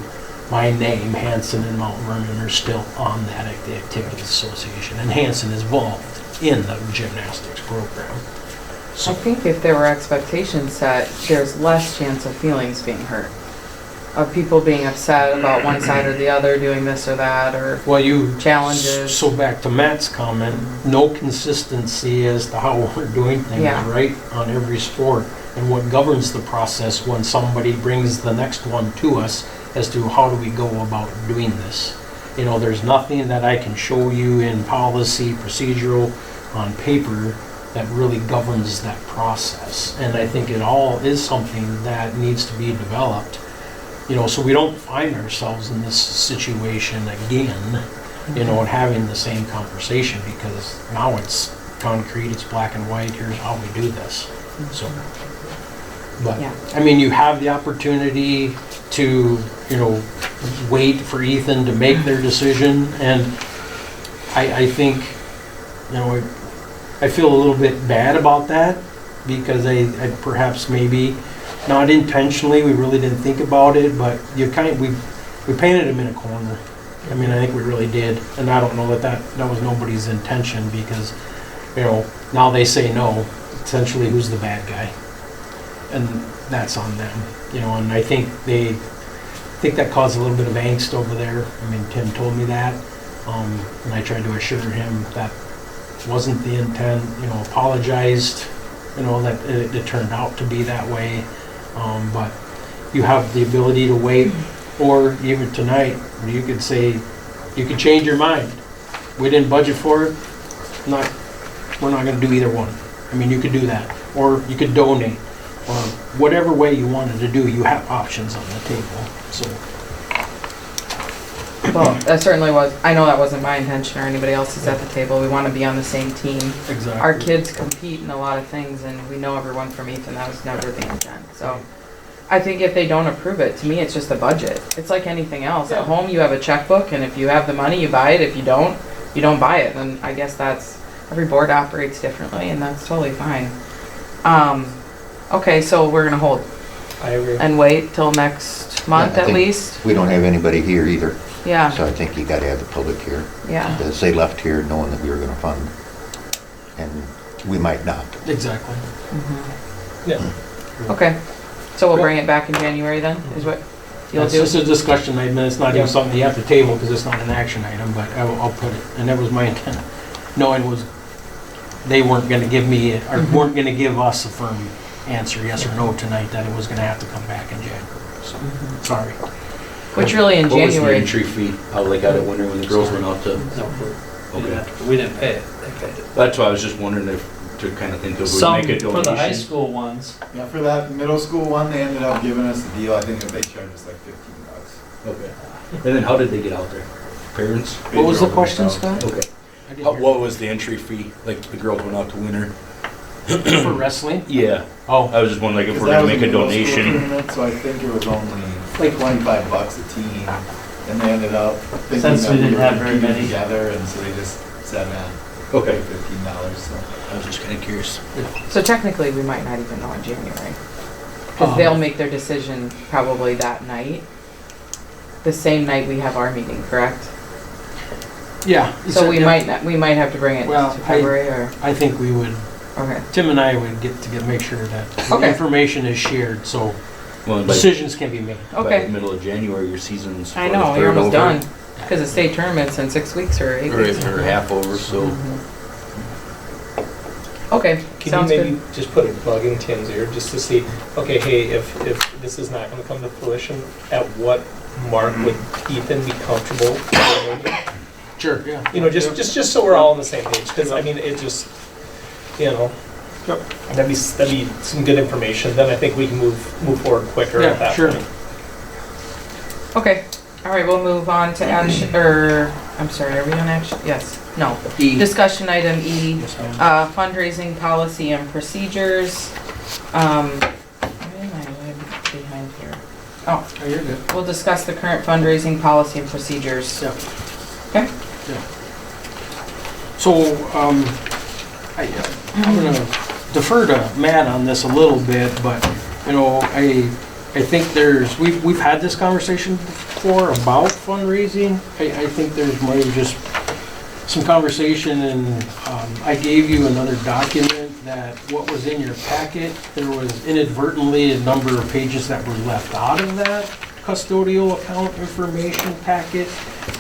My name, Hanson and Mount Vernon, are still on that activities association, and Hanson is involved in the gymnastics program. I think if there were expectations set, there's less chance of feelings being hurt. Of people being upset about one side or the other doing this or that, or Well, challenges. So back to Matt's comment, no consistency as to how we're doing things, Yeah. right, on every sport. And what governs the process when somebody brings the next one to us as to how do we go about doing this. You know, there's nothing that I can show you in policy, procedural, on paper that really governs that process. And I think it all is something that needs to be developed, you know, so we don't find ourselves in this situation again, you know, and having the same conversation, because now it's concrete, it's black and white, here's how we do this. So, but, Yeah. I mean, you have the opportunity to, you know, wait for Ethan to make their decision, and I think, you know, I feel a little bit bad about that, because I perhaps maybe, not intentionally, we really didn't think about it, but we painted him in a corner. I mean, I think we really did, and I don't know that was nobody's intention, because, you know, now they say no, essentially who's the bad guy? And that's on them, you know, and I think that caused a little bit of angst over there. I mean, Tim told me that, and I tried to assure him that wasn't the intent, you know, apologized, you know, that it turned out to be that way. But you have the ability to wait, or even tonight, you could say, you could change your mind. We didn't budget for it, we're not gonna do either one. I mean, you could do that, or you could donate, or whatever way you wanted to do, you have options on the table, so. Well, that certainly was, I know that wasn't my intention or anybody else's at the table. We want to be on the same team. Exactly. Our kids compete in a lot of things, and we know everyone from Ethan, that was never the intent. So I think if they don't approve it, to me, it's just a budget. It's like anything else. At home, you have a checkbook, and if you have the money, you buy it. If you don't buy it. And I guess every board operates differently, and that's totally fine. Okay, so we're going to hold I agree. and wait till next month Yeah, I at think least. We don't have anybody here either, Yeah, so I think you gotta have the public here. yeah. Because they left here knowing that we were gonna fund, and we might not. Exactly. Yeah. Okay, so we'll bring it back in January then, is what you'll It's do? just a discussion item, it's not Yeah. even something you have to table, because it's not an action item, but I'll put it, and that was my intent. Knowing they weren't gonna give me, or weren't gonna give us a firm answer, yes or no tonight, that it was gonna have to come back in January, so, sorry. Which really in What was the January, entry fee out like out at winter when the girls went out to? No, we didn't pay it, they paid it. That's why I was just wondering if, to kind of think of, we Some, make a for the high donation. school ones, Yeah, for that middle school one, they ended up giving us a deal. I think that they charged us like $15. Okay. And then how did they get out there? Parents? They What was the drove question, themselves. Scott? Okay. I didn't hear. What was the entry fee? Like the girls went out to winter? For wrestling? Yeah. Oh, I was just wondering like if 'Cause we're that gonna was make a middle school donation. tournament, So I think it was only like $25 a team, and they ended up thinking Since that we didn't were have very competing many. together, and so they just said, Okay. $15. So. I was just kind of curious. so technically, we might not even know in January. Because they'll make their decision probably that night, the same night we have our meeting, correct? yeah. So we might have to bring it Well, to February, or, I think we would, okay. Tim and I would make sure that the Okay. information is shared, so Well, by, decisions can be made. by the Okay, middle of January, your season's. I what, know, a you're third almost over? done. Because the state tournament's in 6 weeks or 8 weeks. Or half over, so. Mhm. Okay, Can sounds you maybe good. just put a bug in Tim's ear just to see, okay, hey, if this is not gonna come to fruition, at what mark would Ethan be comfortable donating? Sure, yeah. You know, just so we're all on the same page, because I mean, it just, you know, that'd be some good information. Then I think we can move forward quicker at Yeah, that sure. point. Okay, all right, we'll move on to action, or, I'm sorry, are we on action? Yes, no. E. Discussion item E, Yes, ma'am. fundraising policy and procedures. Where am I way behind here? Oh, Oh, you're good. we'll discuss the current fundraising policy and procedures. Yeah. Okay. So, I'm gonna defer to Matt on this a little bit, but, you know, I think we've had this conversation before about fundraising. I think there's maybe just some conversation, and I gave you another document that what was in your packet, there was inadvertently a number of pages that were left out of that custodial account information packet.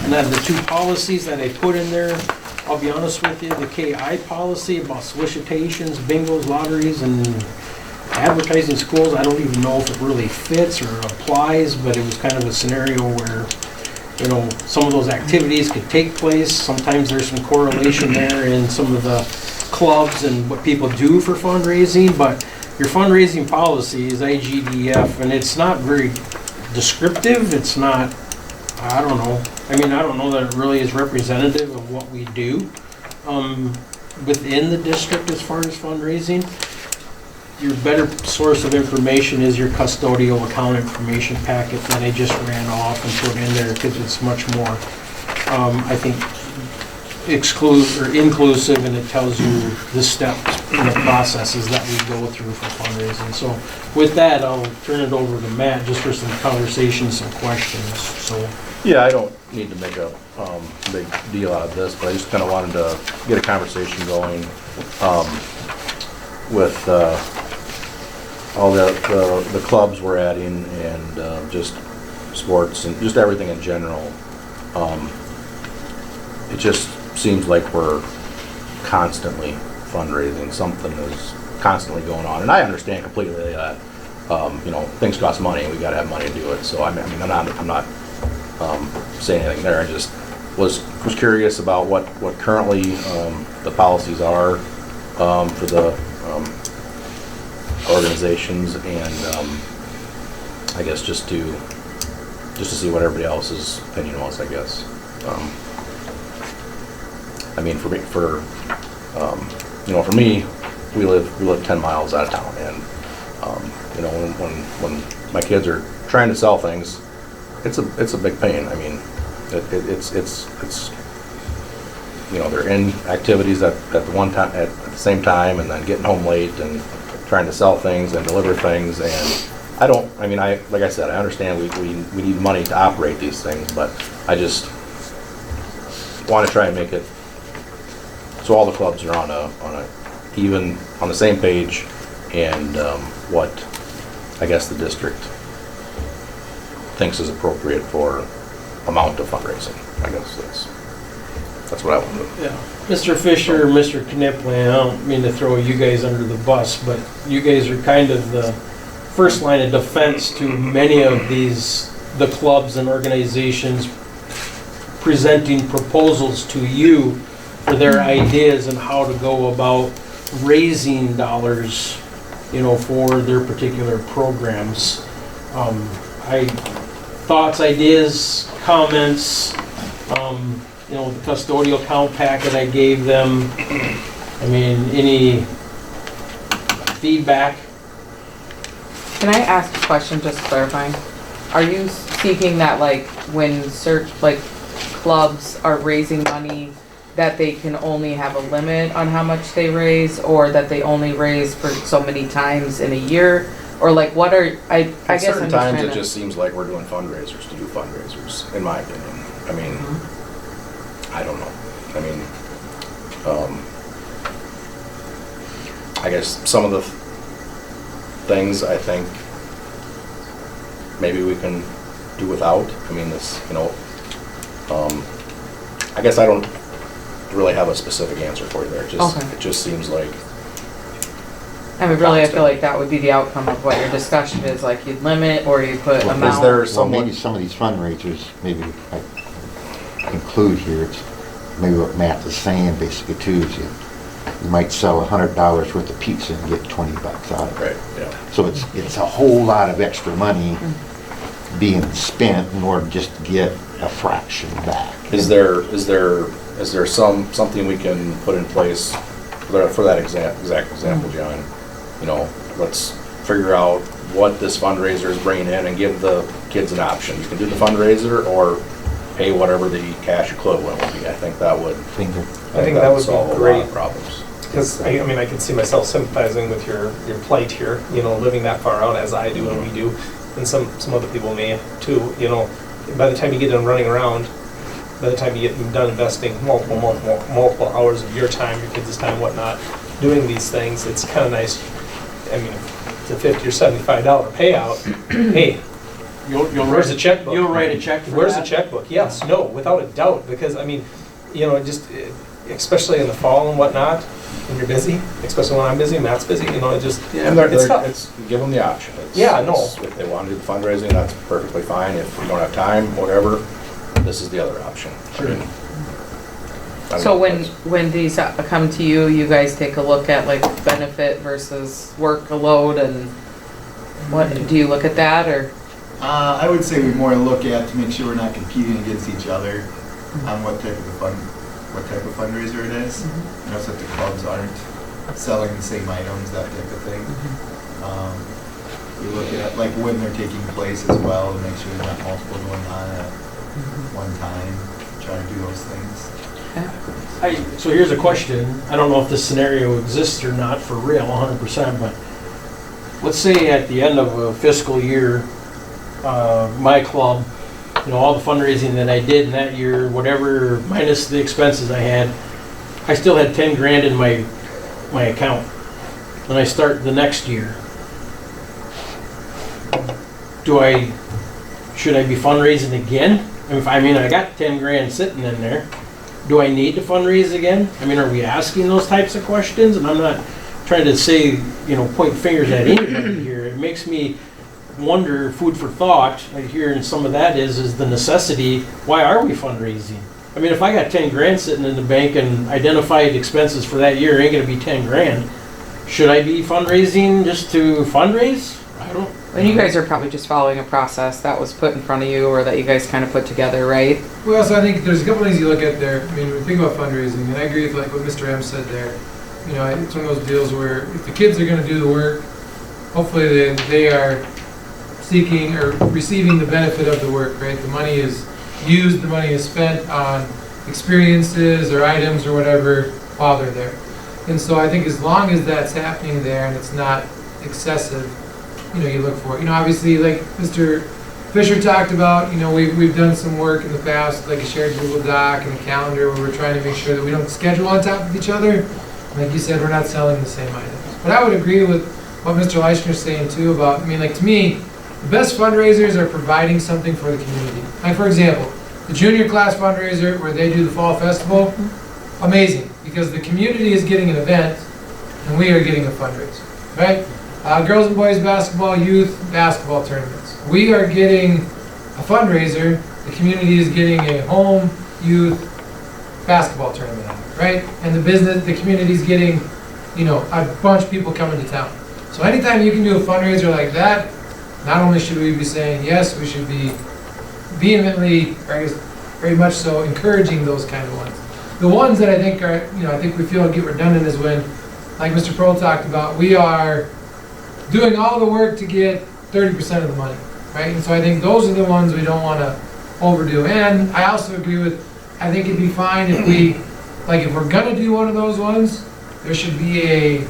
And then the two policies that I put in there, I'll be honest with you, the KI policy about solicitations, bingos, lotteries, and advertising schools, I don't even know if it really fits or applies, but it was kind of a scenario where, you know, some of those activities could take place. Sometimes there's some correlation there in some of the clubs and what people do for fundraising, but your fundraising policy is IGDF, and it's not very descriptive. It's not, I don't know. I mean, I don't know that it really is representative of what we do within the district as far as fundraising. Your better source of information is your custodial account information packet that I just ran off and put in there, because it's much more, I think, inclusive, and it tells you the steps and the processes that we go through for fundraising. So with that, I'll turn it over to Matt just for some conversations, some questions. So Yeah, I don't need to make a big deal out of this, but I just kind of wanted to get a conversation going with all the clubs we're adding, and just sports and just everything in general. It just seems like we're constantly fundraising. Something is constantly going on, and I understand completely that you know, things cost money, and we got to have money to do it. So I mean, I'm not saying anything there. I just was curious about what currently the policies are for the organizations, and I guess just to see what everybody else's opinion was, I guess. I mean, for you know, for me, we live 10 miles out of town, and you know, when my kids are trying to sell things, it's a big pain. I mean, it's you know, they're in activities at the same time, and then getting home late and trying to sell things and deliver things. And like I said, I understand we need money to operate these things, but I just want to try and make it so all the clubs are on the same page, and what I guess the district thinks is appropriate for amount of fundraising. I guess that's what I want to do. yeah, Mr. Fisher, Mr. Knipling, I don't mean to throw you guys under the bus, but you guys are kind of the first line of defense to many of the clubs and organizations presenting proposals to you for their ideas and how to go about raising dollars, you know, for their particular programs. Thoughts, ideas, comments, you know, the custodial account packet I gave them. I mean, any feedback? Can I ask a question, just clarifying? Are you seeking that, like, when clubs are raising money, that they can only have a limit on how much they raise, or that they only raise for so many times in a year? Or like, what are, I guess I'm just certain times trying it to- just seems like we're doing fundraisers to do fundraisers, in my opinion. I mean, I don't know. I mean, I guess some of the things I think maybe we can do without. I mean, this, you know, I guess I don't really have a specific answer for you there. Okay. It just seems like, I mean, really, I feel like that would be the outcome of what your discussion is, like you'd limit or you put amount. Well, maybe some of these fundraisers, maybe I conclude here, it's maybe what Matt is saying basically too is you might sell $100 worth of pizza and get 20 bucks out of it. Right, yeah. So it's a whole lot of extra money being spent in order just to get a fraction back. Is there something we can put in place for that exact example, John? You know, let's figure out what this fundraiser is bringing in and give the kids an option. You can do the fundraiser or pay whatever the cash equivalent would be. I think that would. I think that would solve be a lot great. of problems. Because, I mean, I can see myself sympathizing with your plight here, you know, living that far out as I do and we do, and some other people may too, you know. By the time you get done running around, by the time you get done investing multiple hours of your time, your kids' time, whatnot, doing these things, it's kind of nice. I mean, if it's a $50 or $75 payout, hey, where's the checkbook? You'll write a check for Where's that? the checkbook? Yes, no, without a doubt, because I mean, you know, just especially in the fall and whatnot, when you're busy, especially when I'm busy, Matt's busy, you know, it just, And it's tough. give them the option. No. If they want to do the fundraising, that's perfectly fine. If you don't have time, whatever, this is the other option. Sure. So when these come to you, you guys take a look at like benefit versus workload, and what, do you look at that, or? I would say we more look at to make sure we're not competing against each other on what type of fundraiser it is. You know, so that the clubs aren't selling the same items, that type of thing. We look at like when they're taking place as well to make sure there's not multiple going on at one time. Try to do those things. So here's a question. I don't know if this scenario exists or not for real, 100%, but let's say at the end of a fiscal year, my club, you know, all the fundraising that I did in that year, whatever, minus the expenses I had, I still had 10 grand in my account. Then I start the next year. Should I be fundraising again? I mean, I got 10 grand sitting in there. Do I need to fundraise again? I mean, are we asking those types of questions? And I'm not trying to say, you know, point fingers at anybody here. It makes me wonder, food for thought, I hear in some of that is the necessity, why are we fundraising? I mean, if I got 10 grand sitting in the bank and identified expenses for that year ain't gonna be 10 grand, should I be fundraising just to fundraise? I don't. And you guys are probably just following a process that was put in front of you, or that you guys kind of put together, right? Well, so I think there's a couple things you look at there. I mean, when you think about fundraising, and I agree with like what Mr. M said there. You know, it's one of those deals where if the kids are going to do the work, hopefully they are seeking or receiving the benefit of the work, right? The money is used, the money is spent on experiences or items or whatever while they're there. And so I think as long as that's happening there and it's not excessive, you know, you look for it. You know, obviously, like Mr. Fisher talked about, you know, we've done some work in the past, like a shared Google Doc and a calendar where we're trying to make sure that we don't schedule on top of each other. Like you said, we're not selling the same items. But I would agree with what Mr. Leischner's saying too about, I mean, like to me, the best fundraisers are providing something for the community. Like for example, the junior class fundraiser where they do the fall festival, amazing, because the community is getting an event and we are getting a fundraiser, right? Girls and boys basketball, youth basketball tournaments. We are getting a fundraiser, the community is getting a home youth basketball tournament, right? And the community is getting, you know, a bunch of people coming to town. So anytime you can do a fundraiser like that, not only should we be saying yes, we should be vehemently, or I guess very much so, encouraging those kind of ones. The ones that I think are, you know, I think we feel get redundant is when, like Mr. Pearl talked about, we are doing all the work to get 30% of the money, right? And so I think those are the ones we don't want to overdo. And I also agree with, I think it'd be fine if we, like if we're gonna do one of those ones, there should be a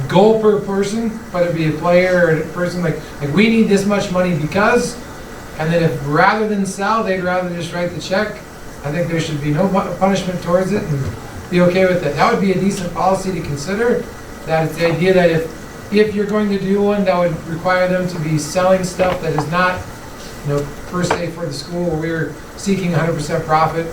goal per person, whether it be a player or a person, like we need this much money because, and then if rather than sell, they'd rather just write the check, I think there should be no punishment towards it and be okay with it. That would be a decent policy to consider. That it's the idea that if you're going to do one, that would require them to be selling stuff that is not, you know, per se for the school where we're seeking 100% profit,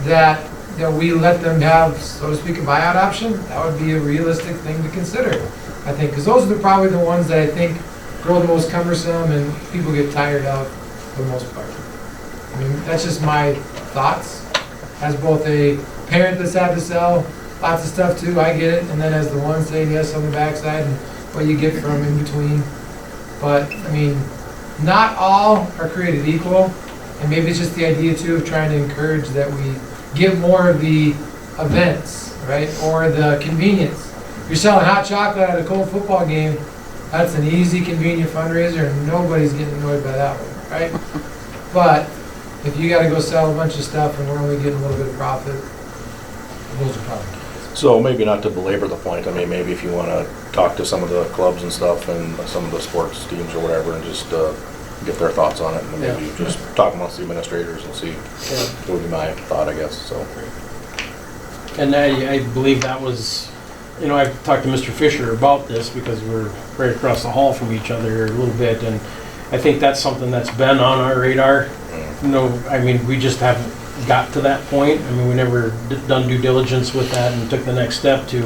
that we let them have, so to speak, a buyout option. That would be a realistic thing to consider, I think, because those are probably the ones that I think grow the most cumbersome and people get tired of for the most part. I mean, that's just my thoughts. as both a parent that's had to sell lots of stuff too, I get it, and then as the one saying yes on the backside and what you get from in between. But, I mean, not all are created equal, and maybe it's just the idea too of trying to encourage that we get more of the events, right, or the convenience. If you're selling hot chocolate at a cold football game, that's an easy, convenient fundraiser, and nobody's getting annoyed by that one, right? But if you gotta go sell a bunch of stuff and we're only getting a little bit of profit, those are probably. So maybe not to belabor the point, I mean, maybe if you want to talk to some of the clubs and stuff and some of the sports teams or whatever and just get their thoughts on it and maybe just talk amongst the administrators and see, would be my thought, I guess, so. And I believe that was, you know, I've talked to Mr. Fisher about this because we're right across the hall from each other a little bit, and I think that's something that's been on our radar. No, I mean, we just haven't got to that point. I mean, we never done due diligence with that and took the next step to,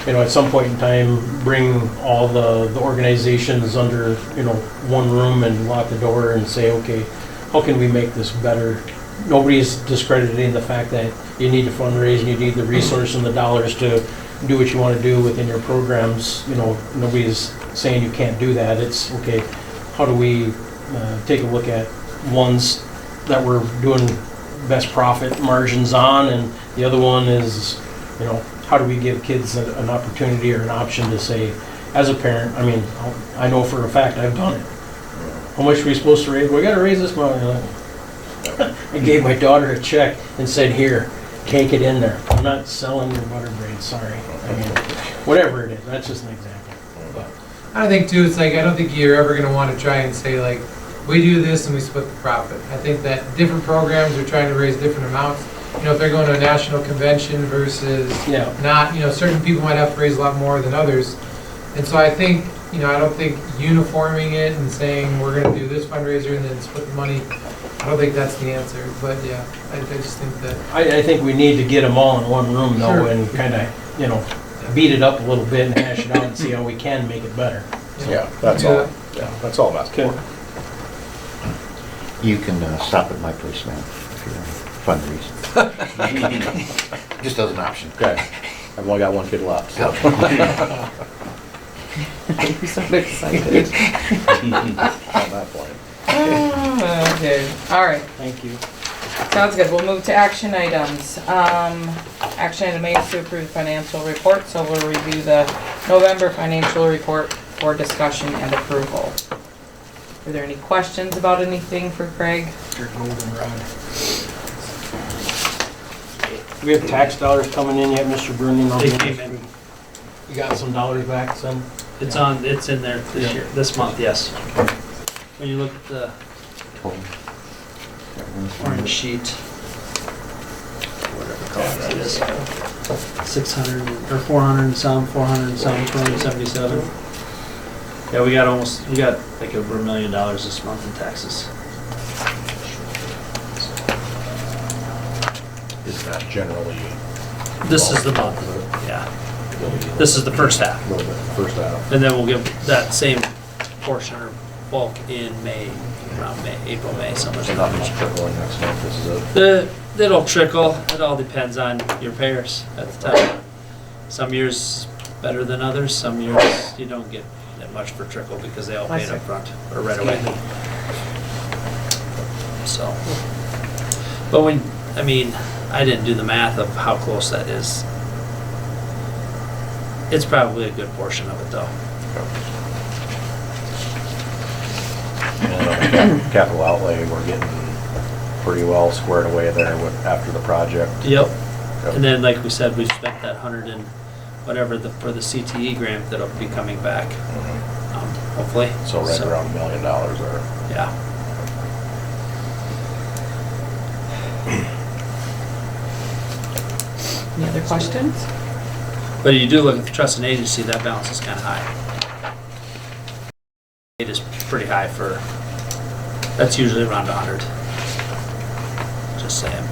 you know, at some point in time, bring all the organizations under, you know, one room and lock the door and say, okay, how can we make this better? Nobody's discrediting the fact that you need to fundraise and you need the resource and the dollars to do what you want to do within your programs. You know, nobody's saying you can't do that. It's, okay, how do we take a look at ones that we're doing best profit margins on, and the other one is, you know, how do we give kids an opportunity or an option to say, as a parent, I mean, I know for a fact I've done it. How much are we supposed to raise? We gotta raise this money. I gave my daughter a check and said, here, take it in there. I'm not selling your butter bread, sorry. I mean, whatever it is, that's just an example. But I think too, it's like, I don't think you're ever gonna wanna try and say like, we do this and we split the profit. I think that different programs are trying to raise different amounts. You know, if they're going to a national convention versus not, you know, certain people might have to raise a lot more than others. And so I think, you know, I don't think uniforming it and saying we're gonna do this fundraiser and then split the money, I don't think that's the answer. But yeah, I just think that. I think we need to get them all in one room though, Sure. and kind of, you know, beat it up a little bit and hash it out and see how we can make it better. Yeah, that's all, yeah, that's all I'm asking for. You can stop at my place, man, if you're fundraising. Just as an option. Okay, I've only got one kid left, so. You're so excited. On that point. Okay, all right. Thank you. Sounds good. We'll move to action items. Action item A is to approve the financial report, so we'll review the November financial report for discussion and approval. Are there any questions about anything for Craig? Your goldenrod. Do we have tax dollars coming in yet, Mr. Bruning? They came in. You got some dollars back, son? It's in there this year, this month, yes. When you look at the orange sheet, whatever color that is, 600 or 400 and some, 477. Yeah, we got like over $1 million this month in taxes. Is that generally? This is the month, yeah. This is the first half. A little bit, first half. And then we'll give that same portion or bulk in May, around May, April, May, somewhere. So not much trickling next month, this is it. It'll trickle. It all depends on your payers at the time. Some years better than others. Some years you don't get that much for trickle because they all pay it up front or right away. So, but I mean, I didn't do the math of how close that is. It's probably a good portion of it though. And capital outlay, we're getting pretty well squared away there after the project. Yep. And then, like we said, we spent that 100 and whatever for the CTE grant that'll be coming back, hopefully. So right around $1 million there. Yeah. Any other questions? But you do look at the trust and agency, that balance is kind of high. It is pretty high for, that's usually around 100. Just saying.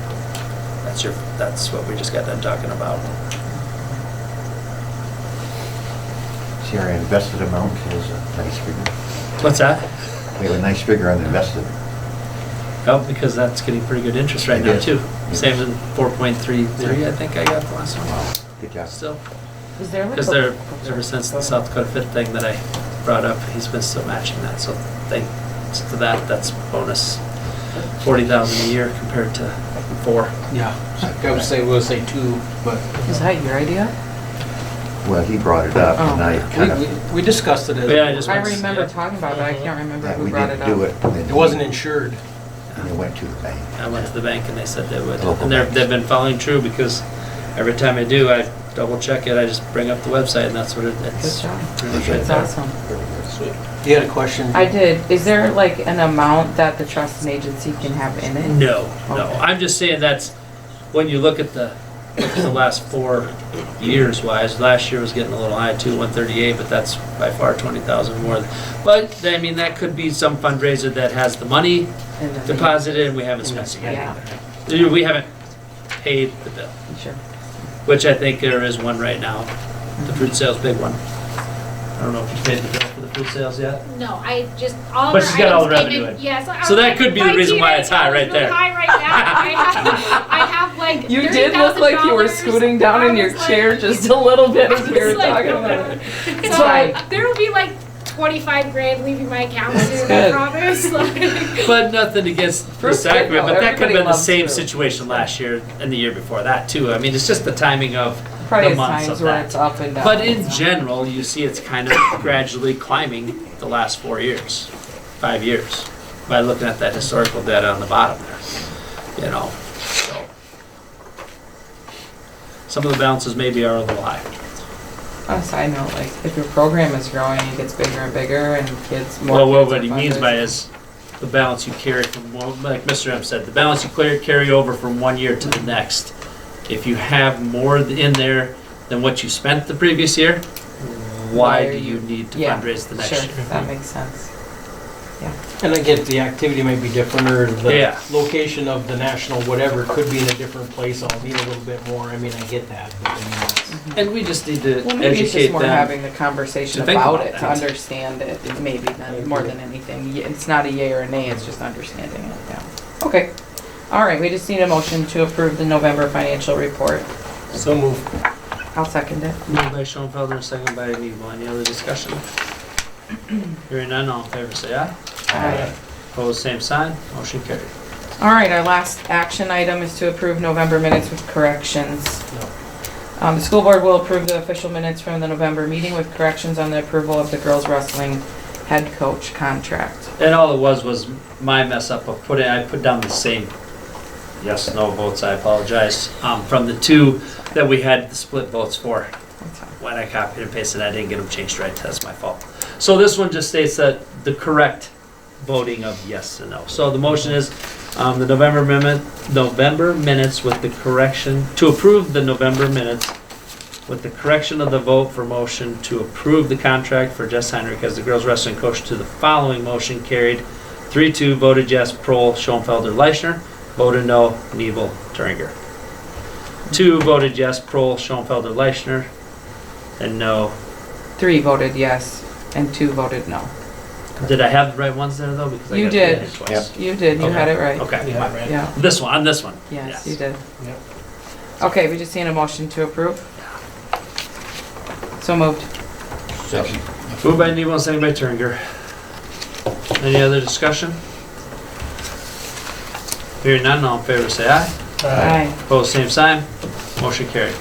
That's what we just got done talking about. See, our invested amount is a nice figure. What's that? We have a nice figure on the invested. Oh, because that's getting pretty good interest right now It is. too. Same in 4.33, I think I got the last one. Good job. Still, Is there like because a- they're, ever since the South Dakota Fit thing that I brought up, he's been still matching that. So thanks to that, that's bonus 40,000 a year compared to 4. Yeah, I would say, we'll say 2, but Is that your idea? Well, he brought it up, Oh. and I kind of, we discussed it as. Yeah, I just I went to- remember yeah. talking about it, I can't remember that who we brought it didn't up. do it. and then It wasn't insured. And it went to the bank. I went to the bank and they said they would. Local And banks. they've been following true because every time I do, I double check it. I just bring up the website and that's what it Good is. job. Pretty much right That's there. awesome. You had a question? I did. Is there like an amount that the trust and agency can have in it? No, no. Okay. I'm just saying that's, when you look at the last 4 years wise, last year was getting a little high too, 138, but that's by far 20,000 more. But, I mean, that could be some fundraiser that has the money And then- deposited and we haven't spent it Yeah, yet. We haven't paid the bill, sure. which I think there is one right now, the fruit sales big one. I don't know if you paid the bill for the fruit sales yet? No, I just, all of But our she's got all the items came revenue in- in. Yes. I So was that like, could be the my reason why it's high T-Rex right is really there. high right now. I have like You did look like you were $30,000. scooting down in your I was chair like- just a little bit as you I were was like, talking no, about no. it. So It's fine. there will be like 25 grand leaving my account soon, I good. promise. Like, But nothing against the Fruit's good, sacrament, though. but that could have Everybody been the loves same fruit. situation last year and the year before that too. I mean, it's just the timing of Probably the has months times of where that. it's up and down. But in general, you see it's kind of gradually climbing the last 4 years, 5 years, by looking at that historical data on the bottom there, you know, so. Some of the balances maybe are a little high. On a side note, like if your program is growing, it gets bigger and bigger and kids, more Well, kids what are he means by funded. is the balance you carry from, one- like Mr. M said, the balance you carry over from one year to the next. If you have more in there than what you spent the previous year, why are do you need to Yeah, fundraise the next Sure, year? that makes sense. And I get the activity may be different, or Yeah. the location of the national whatever could be in a different place, I'll need a little bit more, I mean, I get that, but I mean, that's. And we just need to Well, maybe it's just educate more them. having the conversation to think about about it, to that. understand it, maybe than, more than anything. It's not a yay or a nay, it's just understanding it, yeah. Okay. All right, we just need a motion to approve the November financial report. So move. I'll second it. Moved by Schoenfelder, second by Nebo. Any other discussion? Hearing none, all in favor say aye. Aye. Opposed, same sign. Motion carried. All right, our last action item is to approve November minutes with corrections. The school board will approve the official minutes from the November meeting with corrections on the approval of the girls wrestling head coach contract. And all it was my mess up of I put down the same yes, no votes, I apologize. From the two that we had the split votes for. That's fine. When I copied and pasted, I didn't get them changed right, that's my fault. So this one just states that the correct voting of yes and no. So the motion is, the November minutes with the correction, to approve the November minutes with the correction of the vote for motion to approve the contract for Jess Heinrich as the girls wrestling coach to the following motion carried. 3-2 voted yes, Prohl, Schoenfelder, Leichner. Voted no, Nebel, Turinger. 2 voted yes, Prohl, Schoenfelder, Leichner. And no. 3 voted yes and 2 voted no. Did I have the right ones there though? Because I You got did. it twice. You did, you had it right. Okay. Yeah, right. Yeah, This one, on this one. yes, you did. Yep. Okay, we just need a motion to approve. So moved. Moved by Nebo, second by Turinger. Any other discussion? Hearing none, all in favor say aye. Aye. Opposed, same sign. Motion carried.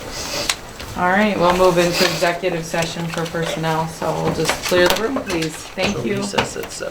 All right, we'll move into executive session for personnel, so we'll just clear the room, please. Thank So you. recess at 7.